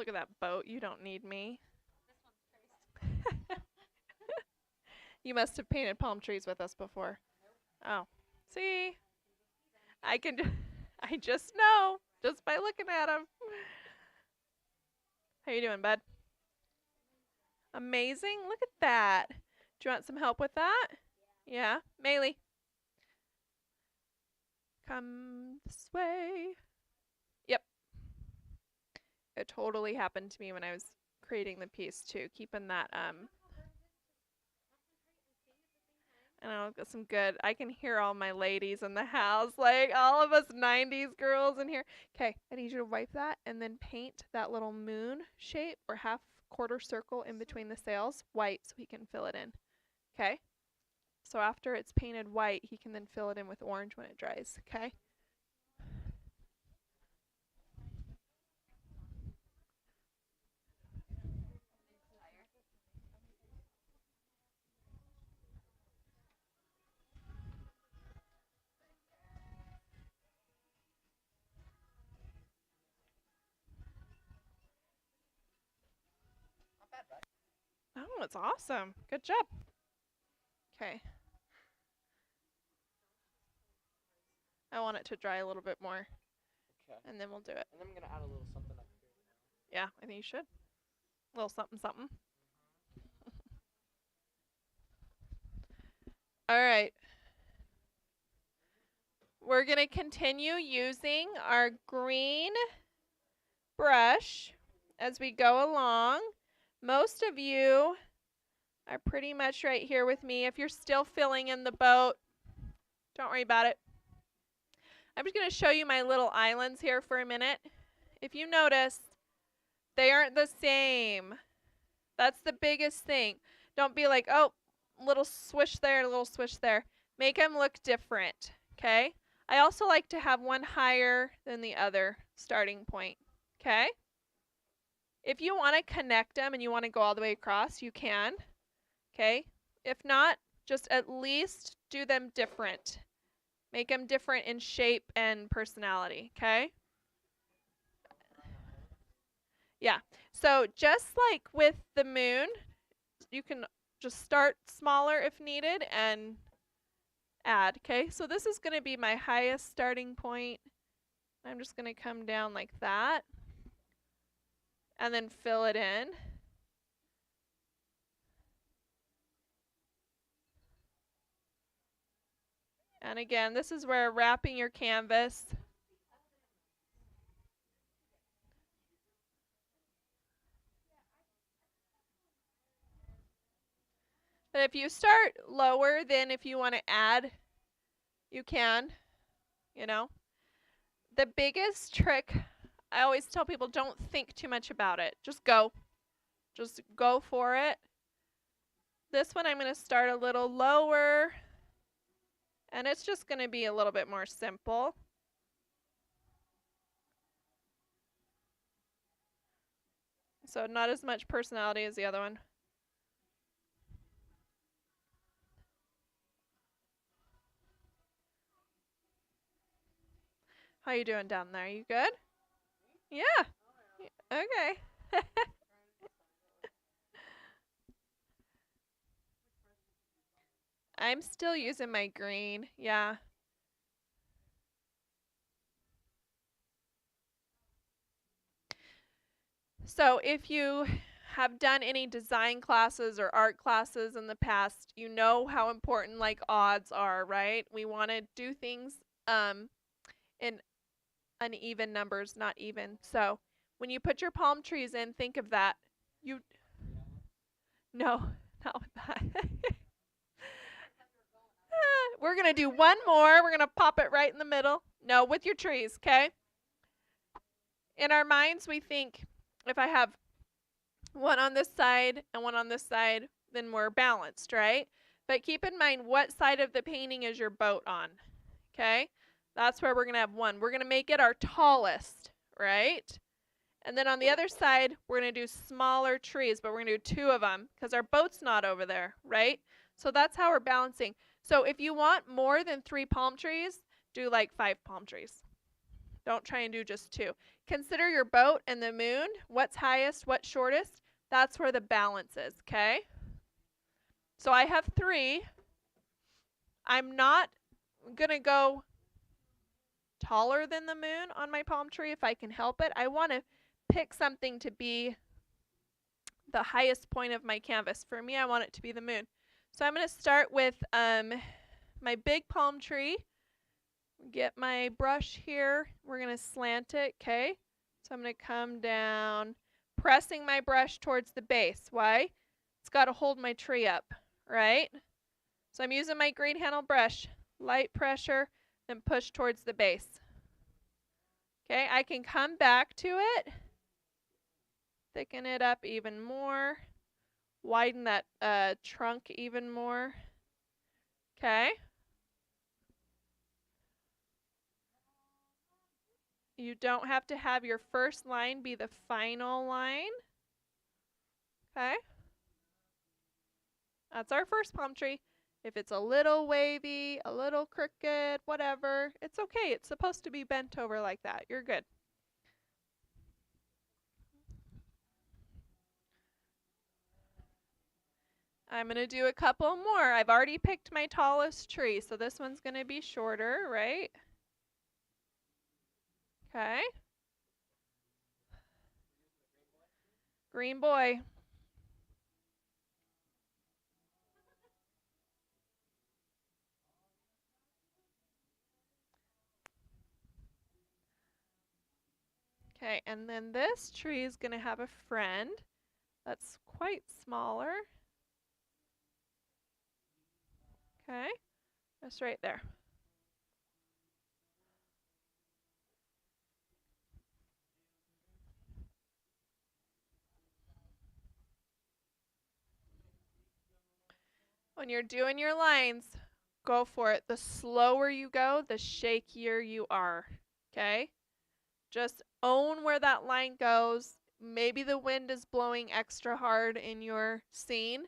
Look at that boat. You don't need me. You must have painted palm trees with us before. Oh, see? I can, I just know, just by looking at them. How you doing, bud? Amazing. Look at that. Do you want some help with that? Yeah. Maylee. Come this way. Yep. It totally happened to me when I was creating the piece too. Keeping that, I know, got some good, I can hear all my ladies in the house, like all of us 90s girls in here. Okay, I need you to wipe that and then paint that little moon shape or half quarter circle in between the sails white so he can fill it in. Okay? So after it's painted white, he can then fill it in with orange when it dries. Okay? Oh, it's awesome. Good job. Okay. I want it to dry a little bit more. Okay. And then we'll do it. And then I'm gonna add a little something up here. Yeah, I think you should. A little something, something. All right. We're going to continue using our green brush as we go along. Most of you are pretty much right here with me. If you're still filling in the boat, don't worry about it. I'm just going to show you my little islands here for a minute. If you notice, they aren't the same. That's the biggest thing. Don't be like, oh, little swish there, a little swish there. Make them look different, okay? I also like to have one higher than the other starting point, okay? If you want to connect them and you want to go all the way across, you can, okay? If not, just at least do them different. Make them different in shape and personality, okay? Yeah, so just like with the moon, you can just start smaller if needed and add, okay? So this is going to be my highest starting point. I'm just going to come down like that and then fill it in. And again, this is where wrapping your canvas. But if you start lower, then if you want to add, you can, you know. The biggest trick, I always tell people, don't think too much about it. Just go. Just go for it. This one I'm going to start a little lower. And it's just going to be a little bit more simple. So not as much personality as the other one. How you doing down there? You good? Yeah. Okay. I'm still using my green. Yeah. So if you have done any design classes or art classes in the past, you know how important like odds are, right? We want to do things in uneven numbers, not even. So when you put your palm trees in, think of that. No, not with that. We're going to do one more. We're going to pop it right in the middle. No, with your trees, okay? In our minds, we think if I have one on this side and one on this side, then we're balanced, right? But keep in mind what side of the painting is your boat on, okay? That's where we're going to have one. We're going to make it our tallest, right? And then on the other side, we're going to do smaller trees, but we're going to do 2 of them because our boat's not over there, right? So that's how we're balancing. So if you want more than 3 palm trees, do like 5 palm trees. Don't try and do just 2. consider your boat and the moon. What's highest, what's shortest? That's where the balance is, okay? So I have 3. I'm not going to go taller than the moon on my palm tree if I can help it. I want to pick something to be the highest point of my canvas. For me, I want it to be the moon. So I'm going to start with my big palm tree. Get my brush here. We're going to slant it, okay? So I'm going to come down, pressing my brush towards the base. Why? It's got to hold my tree up, right? So I'm using my green handle brush. Light pressure, then push towards the base. Okay, I can come back to it, thicken it up even more, widen that trunk even more. Okay. You don't have to have your first line be the final line. Okay. That's our first palm tree. If it's a little wavy, a little crooked, whatever, it's okay. It's supposed to be bent over like that. You're good. I'm going to do a couple more. I've already picked my tallest tree, so this one's going to be shorter, right? Okay. Green boy. Okay, and then this tree is going to have a friend that's quite smaller. Okay, just right there. When you're doing your lines, go for it. The slower you go, the shakier you are. Okay? Just own where that line goes. Maybe the wind is blowing extra hard in your scene.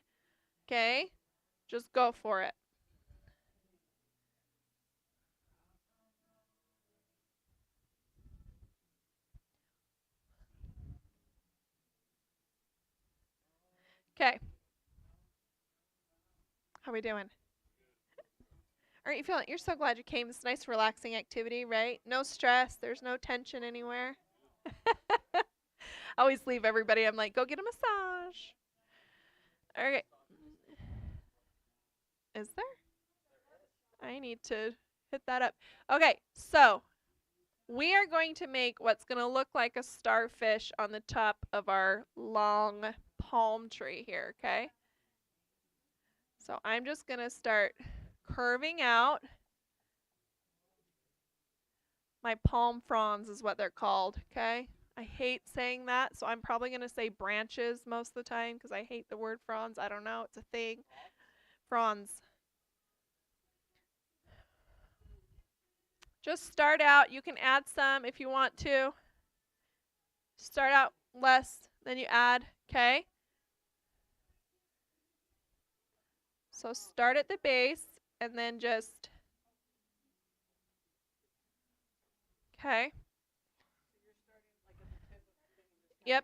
Okay? Just go for it. Okay. How are we doing? Aren't you feeling? You're so glad you came. It's a nice, relaxing activity, right? No stress. There's no tension anywhere. I always leave everybody. I'm like, go get a massage. Okay. Is there? I need to hit that up. Okay, so we are going to make what's going to look like a starfish on the top of our long palm tree here, okay? So I'm just going to start curving out. My palm fronds is what they're called, okay? I hate saying that, so I'm probably going to say branches most of the time because I hate the word fronds. I don't know, it's a thing. Fronds. Just start out. You can add some if you want to. Start out less, then you add, okay? So start at the base and then just, okay? Yep.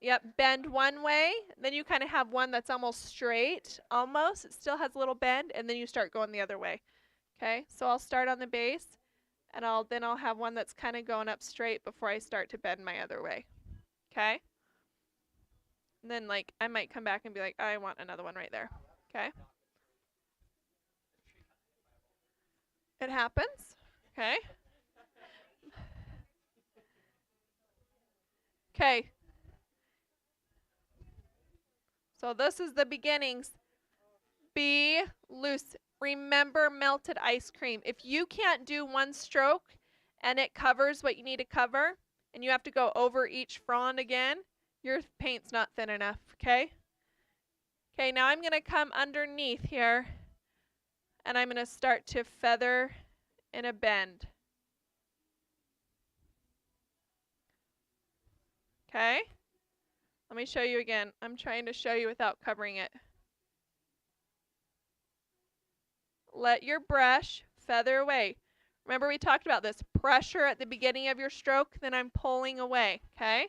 Yep, bend one way, then you kind of have one that's almost straight, almost. It still has a little bend, and then you start going the other way. Okay, so I'll start on the base, and I'll have one that's kind of going up straight before I start to bend my other way. Okay? And then like I might come back and be like, I want another one right there. Okay? It happens. Okay? Okay. So this is the beginnings. Be loose. Remember melted ice cream. If you can't do one stroke and it covers what you need to cover, and you have to go over each frond again, your paint's not thin enough, okay? Okay, now I'm going to come underneath here, and I'm going to start to feather in a bend. Okay? Let me show you again. I'm trying to show you without covering it. Let your brush feather away. Remember we talked about this pressure at the beginning of your stroke, then I'm pulling away, okay?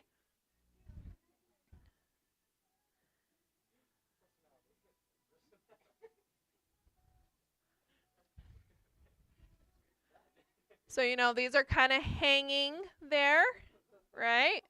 So, you know, these are kind of hanging there, right?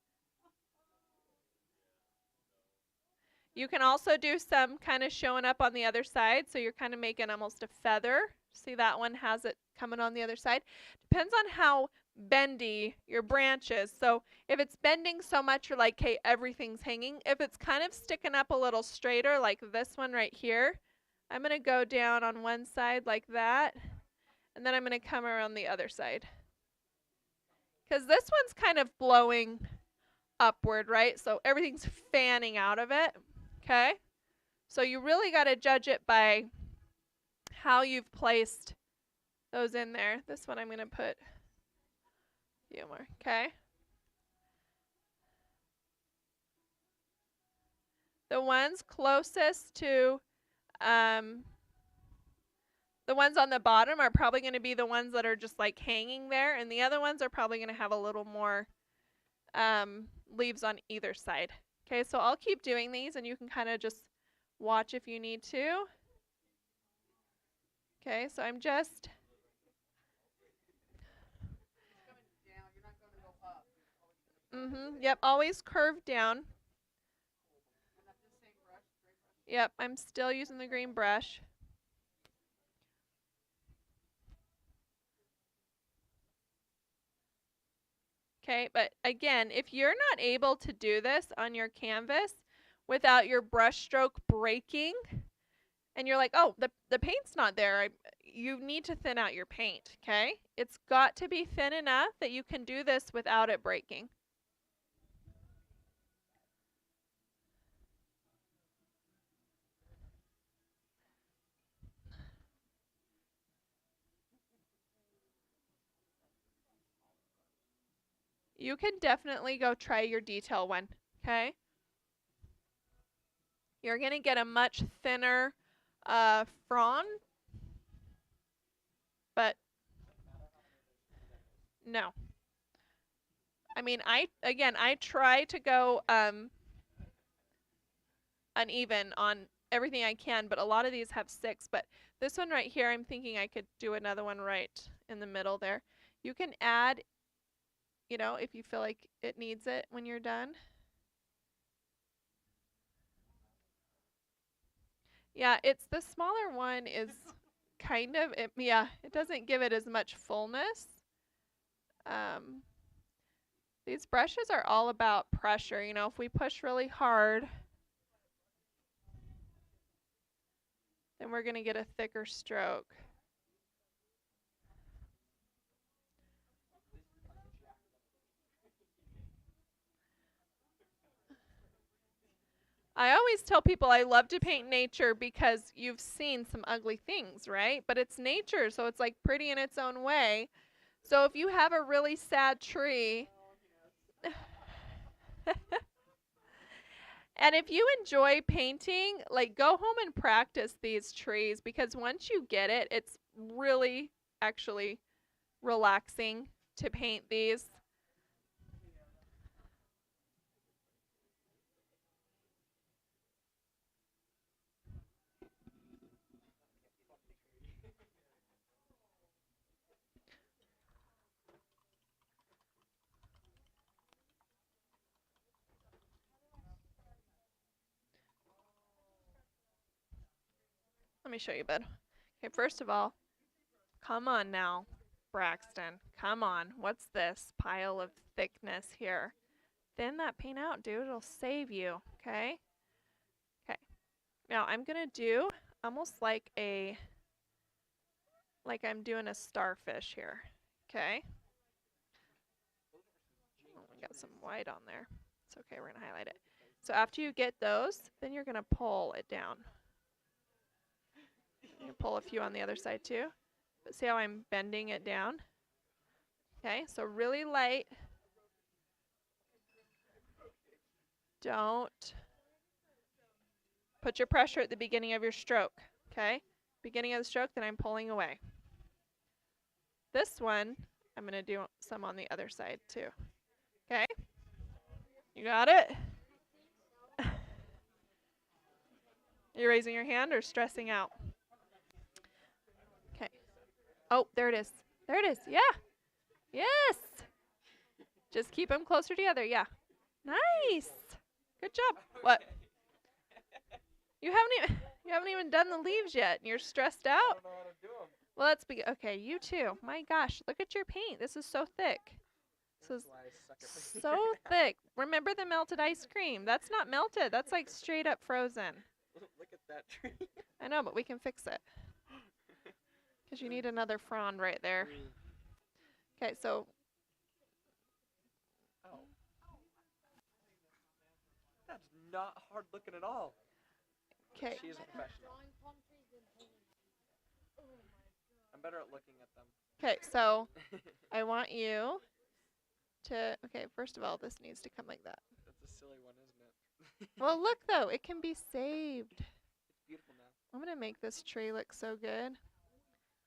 You can also do some kind of showing up on the other side, so you're kind of making almost a feather. See, that one has it coming on the other side. Depends on how bendy your branch is. So if it's bending so much, you're like, okay, everything's hanging. If it's kind of sticking up a little straighter, like this one right here, I'm going to go down on one side like that, and then I'm going to come around the other side. Because this one's kind of blowing upward, right? So everything's fanning out of it, okay? So you really got to judge it by how you've placed those in there. This one I'm going to put a few more, okay? The ones closest to the ones on the bottom are probably going to be the ones that are just like hanging there, and the other ones are probably going to have a little more leaves on either side. Okay, so I'll keep doing these, and you can kind of just watch if you need to. Okay, so I'm just... Yep, always curve down. Yep, I'm still using the green brush. Okay, but again, if you're not able to do this on your canvas without your brush stroke breaking, and you're like, oh, the paint's not there, you need to thin out your paint, okay? It's got to be thin enough that you can do this without it breaking. You can definitely go try your detail one, okay? You're going to get a much thinner frond, but no. I mean, I try to go uneven on everything I can, but a lot of these have 6. But this one right here, I'm thinking I could do another one right in the middle there. You can add, you know, if you feel like it needs it when you're done. Yeah, it's the smaller one is kind of, it doesn't give it as much fullness. These brushes are all about pressure. You know, if we push really hard, then we're going to get a thicker stroke. I always tell people I love to paint nature because you've seen some ugly things, right? But it's nature, so it's like pretty in its own way. So if you have a really sad tree, and if you enjoy painting, like go home and practice these trees, because once you get it, it's really actually relaxing to paint these. Let me show you, bud. Okay, first of all, come on now, Braxton. Come on. What's this pile of thickness here? Thin that paint out, dude. It'll save you, okay? Okay. Now I'm going to do almost like I'm doing a starfish here, okay? Oh, we got some white on there. It's okay, we're going to highlight it. So after you get those, then you're going to pull it down. You pull a few on the other side too. But see how I'm bending it down? Okay, so really light. Don't put your pressure at the beginning of your stroke, okay? Beginning of the stroke, then I'm pulling away. This one, I'm going to do some on the other side too. Okay? You got it? You raising your hand or stressing out? Okay. Oh, there it is. There it is. Yeah. Yes. Just keep them closer together. Yeah. Nice. Good job. What? You haven't even done the leaves yet, and you're stressed I out? don't know how to do them. Well, that's okay. You too. My gosh, look at your paint. This is so thick. This is That's why I suck at painting so right now. thick. Remember the melted ice cream? That's not melted. That's like straight up frozen. Look at that tree. I know, but we can fix it. Because you need another frond right there. Okay, so Oh. That's not hard looking at all. okay. She's a professional. I'm better at looking at them. Okay, so I want you to. Okay, first of all, this needs to come like that. That's a silly one, isn't it? Well, look though, it can be saved. It's beautiful now. I'm gonna make this tree look so good.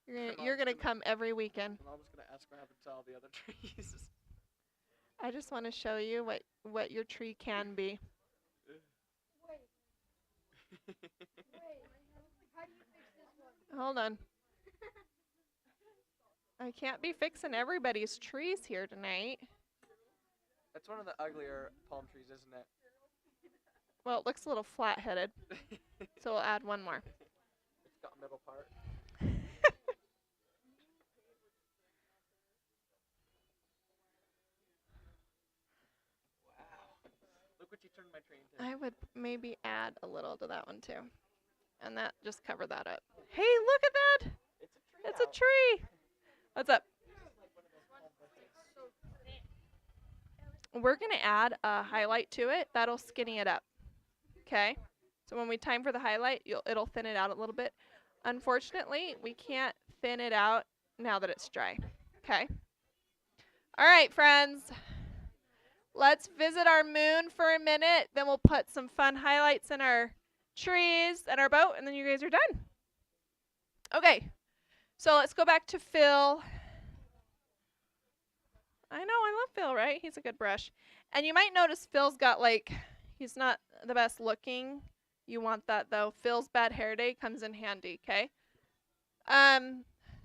My You're mom's gonna come every weekend. My mom's gonna ask what happened to all the other trees. I just want to show you what your tree can be. Hold on. I can't be fixing everybody's trees here tonight. That's one of the uglier palm trees, isn't it? Well, it looks a little flat-headed, so we'll add one more. It's got a middle part. Wow. Look what you turned my tree into. I would maybe add a little to that one too. And that, just cover that up. Hey, look at that! It's a tree. It's a tree! What's up? We're going to add a highlight to it. That'll skinny it up. Okay? So when we time for the highlight, it'll thin it out a little bit. Unfortunately, we can't thin it out now that it's dry. Okay? All right, friends. Let's visit our moon for a minute. Then we'll put some fun highlights in our trees and our boat, and then you guys are done. Okay. So let's go back to Phil. I know, I love Phil, right? He's a good brush. And you might notice Phil's got he's not the best looking. You want that though. Phil's bad hair day comes in handy, okay?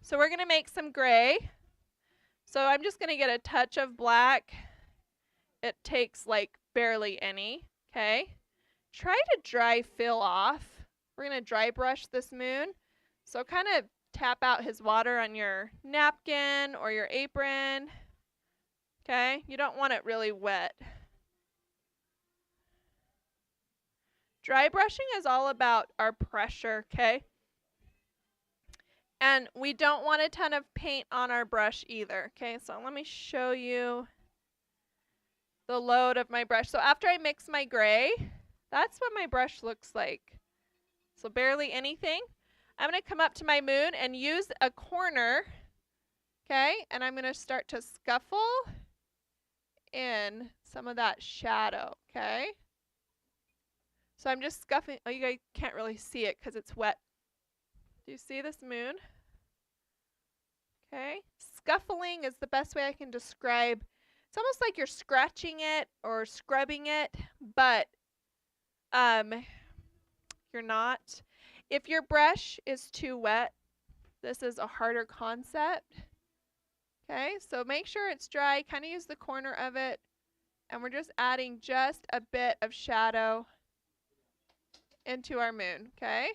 So we're gonna make some gray. So I'm just gonna get a touch of black. It takes barely any, okay? Try to dry Phil off. We're gonna dry brush this moon. So kind of tap out his water on your napkin or your apron. Okay, you don't want it really wet. Dry brushing is all about our pressure, okay? And we don't want a ton of paint on our brush either, okay? So let me show you the load of my brush. So after I mix my gray, that's what my brush looks like. So barely anything. I'm going to come up to my moon and use a corner, okay? And I'm going to start to scuffle in some of that shadow, okay? So I'm just scuffing. Oh, you guys can't really see it because it's wet. Do you see this moon? Okay. Scuffling is the best way I can describe. It's almost like you're scratching it or scrubbing it, but you're not. If your brush is too wet, this is a harder concept. Okay, so make sure it's dry, kind of use the corner of it, and we're just adding just a bit of shadow into our moon, okay?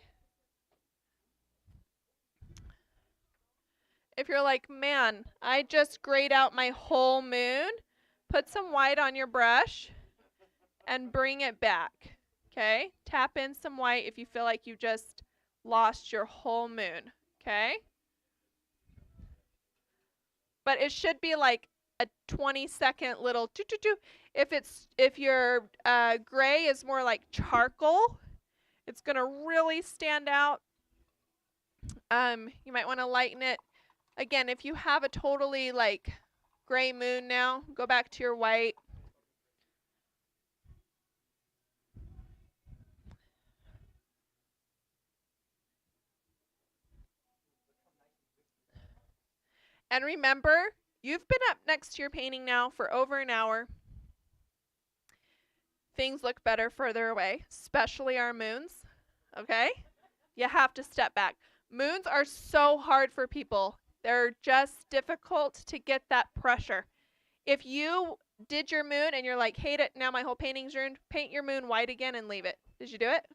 If you're like, man, I just grayed out my whole moon, put some white on your brush and bring it back, okay? Tap in some white if you feel like you just lost your whole moon, okay? But it should be like a 20-second little doo-doo-doo. If your gray is more like charcoal, it's gonna really stand out. You might want to lighten it. Again, if you have a totally gray moon now, go back to your white. And remember, you've been up next to your painting now for over an hour. Things look better further away, especially our moons, okay? You have to step back. Moons are so hard for people. They're just difficult to get that pressure. If you did your moon and you're like, hate it, now my whole painting's ruined, paint your moon white again and leave it. Did you do it?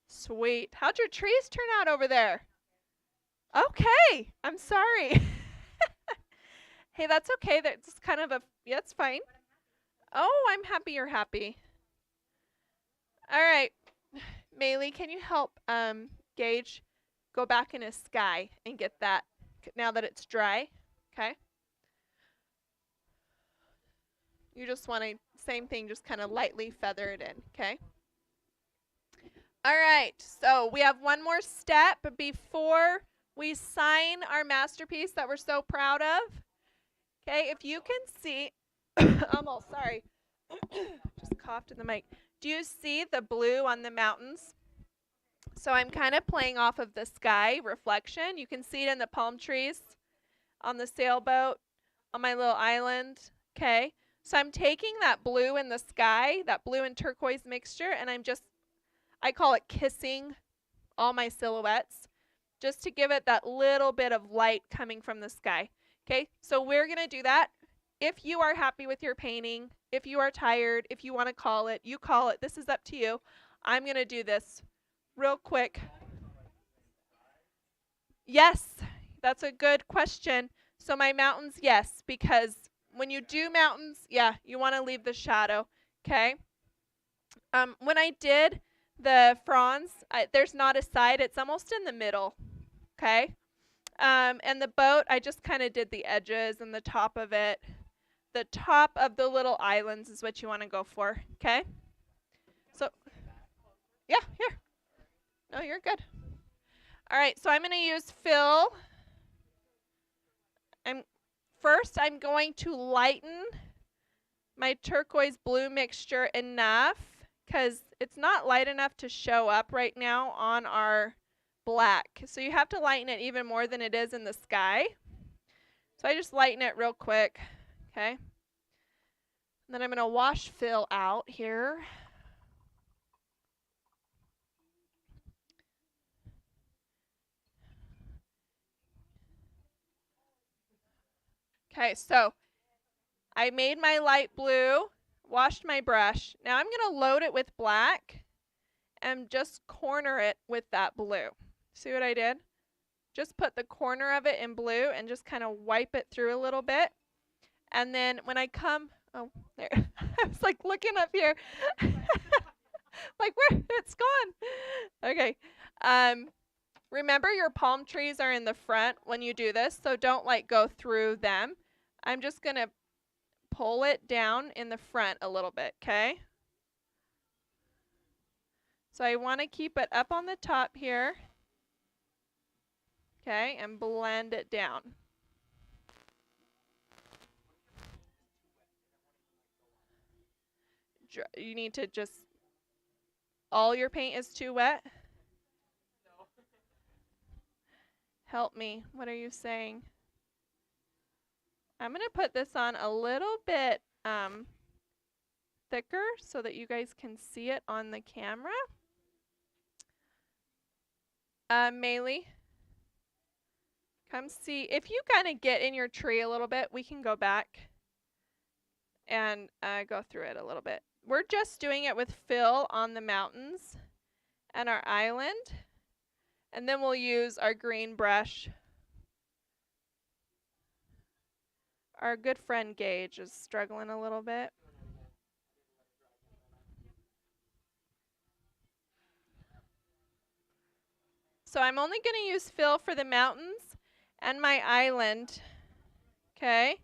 Sweet. How'd your trees turn out over there? Okay. I'm sorry. Hey, that's okay. That's kind of yeah, it's fine. Oh, I'm happy you're happy. All right. Maylee, can you help Gage go back in his sky and get that now that it's dry? Okay. You just want to, same thing, just kind of lightly feather it in, okay? All right, so we have one more step before we sign our masterpiece that we're so proud of. Okay, if you can see, almost, sorry, just coughed in the mic. Do you see the blue on the mountains? So I'm kind of playing off of the sky reflection. You can see it in the palm trees, on the sailboat, on my little island, okay? So I'm taking that blue in the sky, that blue and turquoise mixture, and I call it kissing all my silhouettes, just to give it that little bit of light coming from the sky. Okay, so we're going to do that. If you are happy with your painting, if you are tired, if you want to call it, you call it. This is up to you. I'm going to do this real quick. Yes, that's a good question. So my mountains, yes, because when you do mountains, yeah, you want to leave the shadow, okay? When I did the fronds, there's not a side. It's almost in the middle, okay? And the boat, I just kind of did the edges and the top of it. The top of the little islands is what you want to go for, okay? So, yeah, here. No, you're good. All right, so I'm going to use fill. First, I'm going to lighten my turquoise blue mixture enough because it's not light enough to show up right now on our black. So you have to lighten it even more than it is in the sky. So I just lighten it real quick, okay? And then I'm going to wash fill out here. Okay, so I made my light blue, washed my brush. Now I'm going to load it with black and just corner it with that blue. See what I did? Just put the corner of it in blue and just kind of wipe it through a little bit. And then when I come, oh, there. I was like looking up here. Like, where? It's gone. Okay. Remember your palm trees are in the front when you do this, so don't like go through them. I'm just going to pull it down in the front a little bit, okay? So I want to keep it up on the top here. Okay, and blend it down. You need to just, all your paint is too wet? No. Help me, what are you saying? I'm going to put this on a little bit thicker so that you guys can see it on the camera. Maylee, come see. If you kind of get in your tree a little bit, we can go back and go through it a little bit. We're just doing it with fill on the mountains and our island. And then we'll use our green brush. Our good friend Gage is struggling a little bit. So I'm only going to use fill for the mountains and my island. Okay.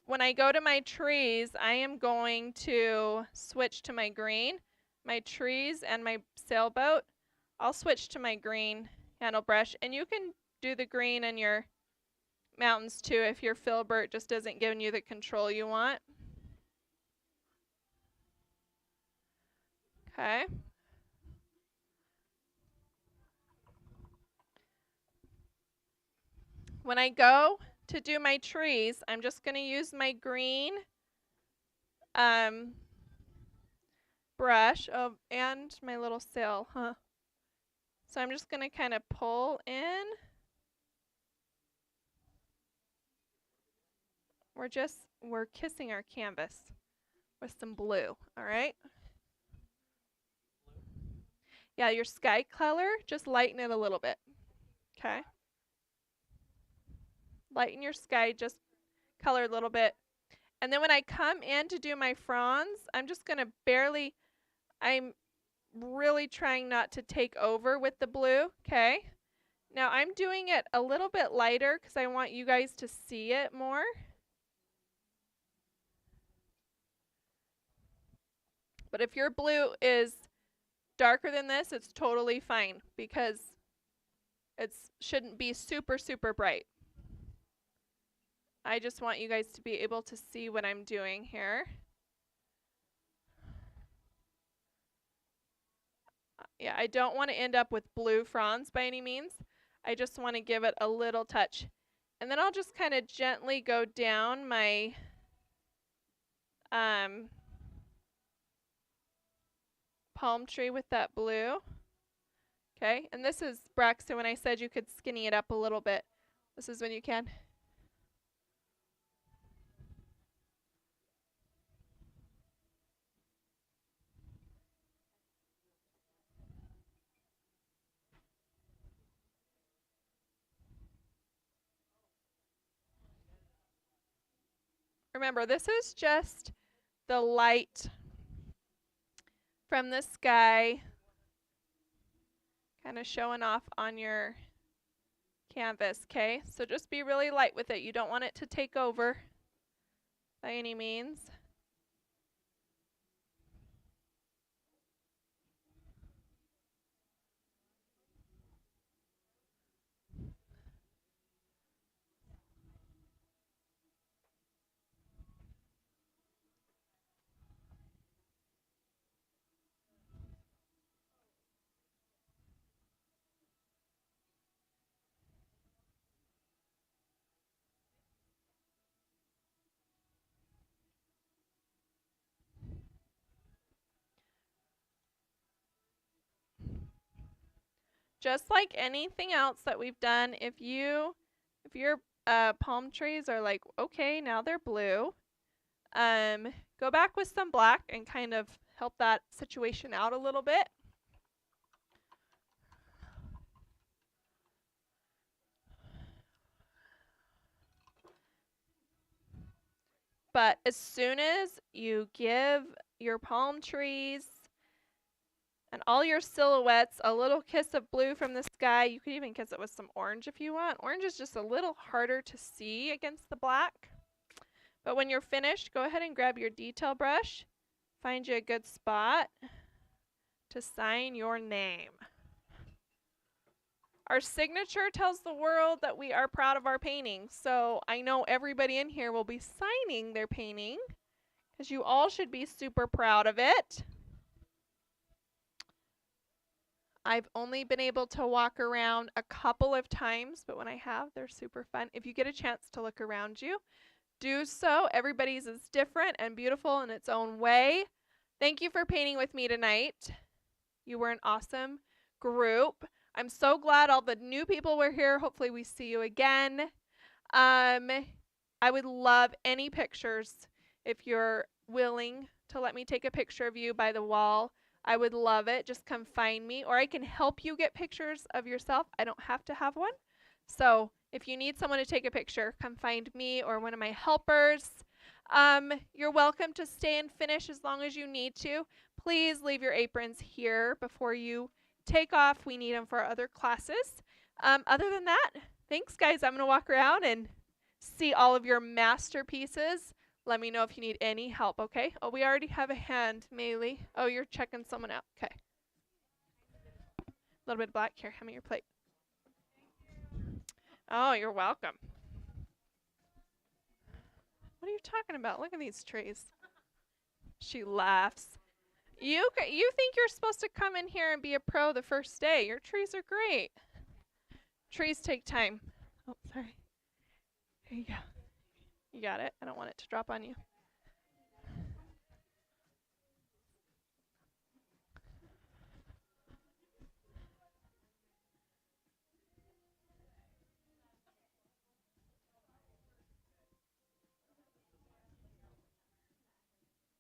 When I go to my trees, I am going to switch to my green. My trees and my sailboat, I'll switch to my green handle brush. And you can do the green in your mountains too if your filbert just isn't giving you the control you want. Okay. When I go to do my trees, I'm just going to use my green brush and my little sail, So I'm just going to kind of pull in. We're kissing our canvas with some blue, all right? Yeah, your sky color, just lighten it a little bit, okay? Lighten your sky, just color a little bit. And then when I come in to do my fronds, I'm just going to I'm really trying not to take over with the blue, okay? Now I'm doing it a little bit lighter because I want you guys to see it more. But if your blue is darker than this, it's totally fine because it shouldn't be super, super bright. I just want you guys to be able to see what I'm doing here. Yeah, I don't want to end up with blue fronds by any means. I just want to give it a little touch. And then I'll just kind of gently go down my palm tree with that blue. Okay, and this is Braxton when I said you could skinny it up a little bit. This is when you can. Remember, this is just the light from the sky kind of showing off on your canvas, okay? So just be really light with it. You don't want it to take over by any means. Just like anything else that we've done, if your palm trees are like, okay, now they're blue, go back with some black and kind of help that situation out a little bit. But as soon as you give your palm trees and all your silhouettes a little kiss of blue from the sky, you could even kiss it with some orange if you want. Orange is just a little harder to see against the black. But when you're finished, go ahead and grab your detail brush. Find you a good spot to sign your name. Our signature tells the world that we are proud of our painting. So I know everybody in here will be signing their painting because you all should be super proud of it. I've only been able to walk around a couple of times, but when I have, they're super fun. If you get a chance to look around you, do so. Everybody's is different and beautiful in its own way. Thank you for painting with me tonight. You were an awesome group. I'm so glad all the new people were here. Hopefully we see you again. I would love any pictures if you're willing to let me take a picture of you by the wall. I would love it. Just come find me, or I can help you get pictures of yourself. I don't have to have one. So if you need someone to take a picture, come find me or one of my helpers. You're welcome to stay and finish as long as you need to. Please leave your aprons here before you take off. We need them for our other classes. Other than that, thanks, guys. I'm going to walk around and see all of your masterpieces. Let me know if you need any help, okay? Oh, we already have a hand, Maylee. Oh, you're checking someone out. Okay. A little bit of black here. Hand me your plate. Oh, you're welcome. What are you talking about? Look at these trees. She laughs. You think you're supposed to come in here and be a pro the first day. Your trees are great. Trees take time. Oh, sorry. There you go. You got it. I don't want it to drop on you.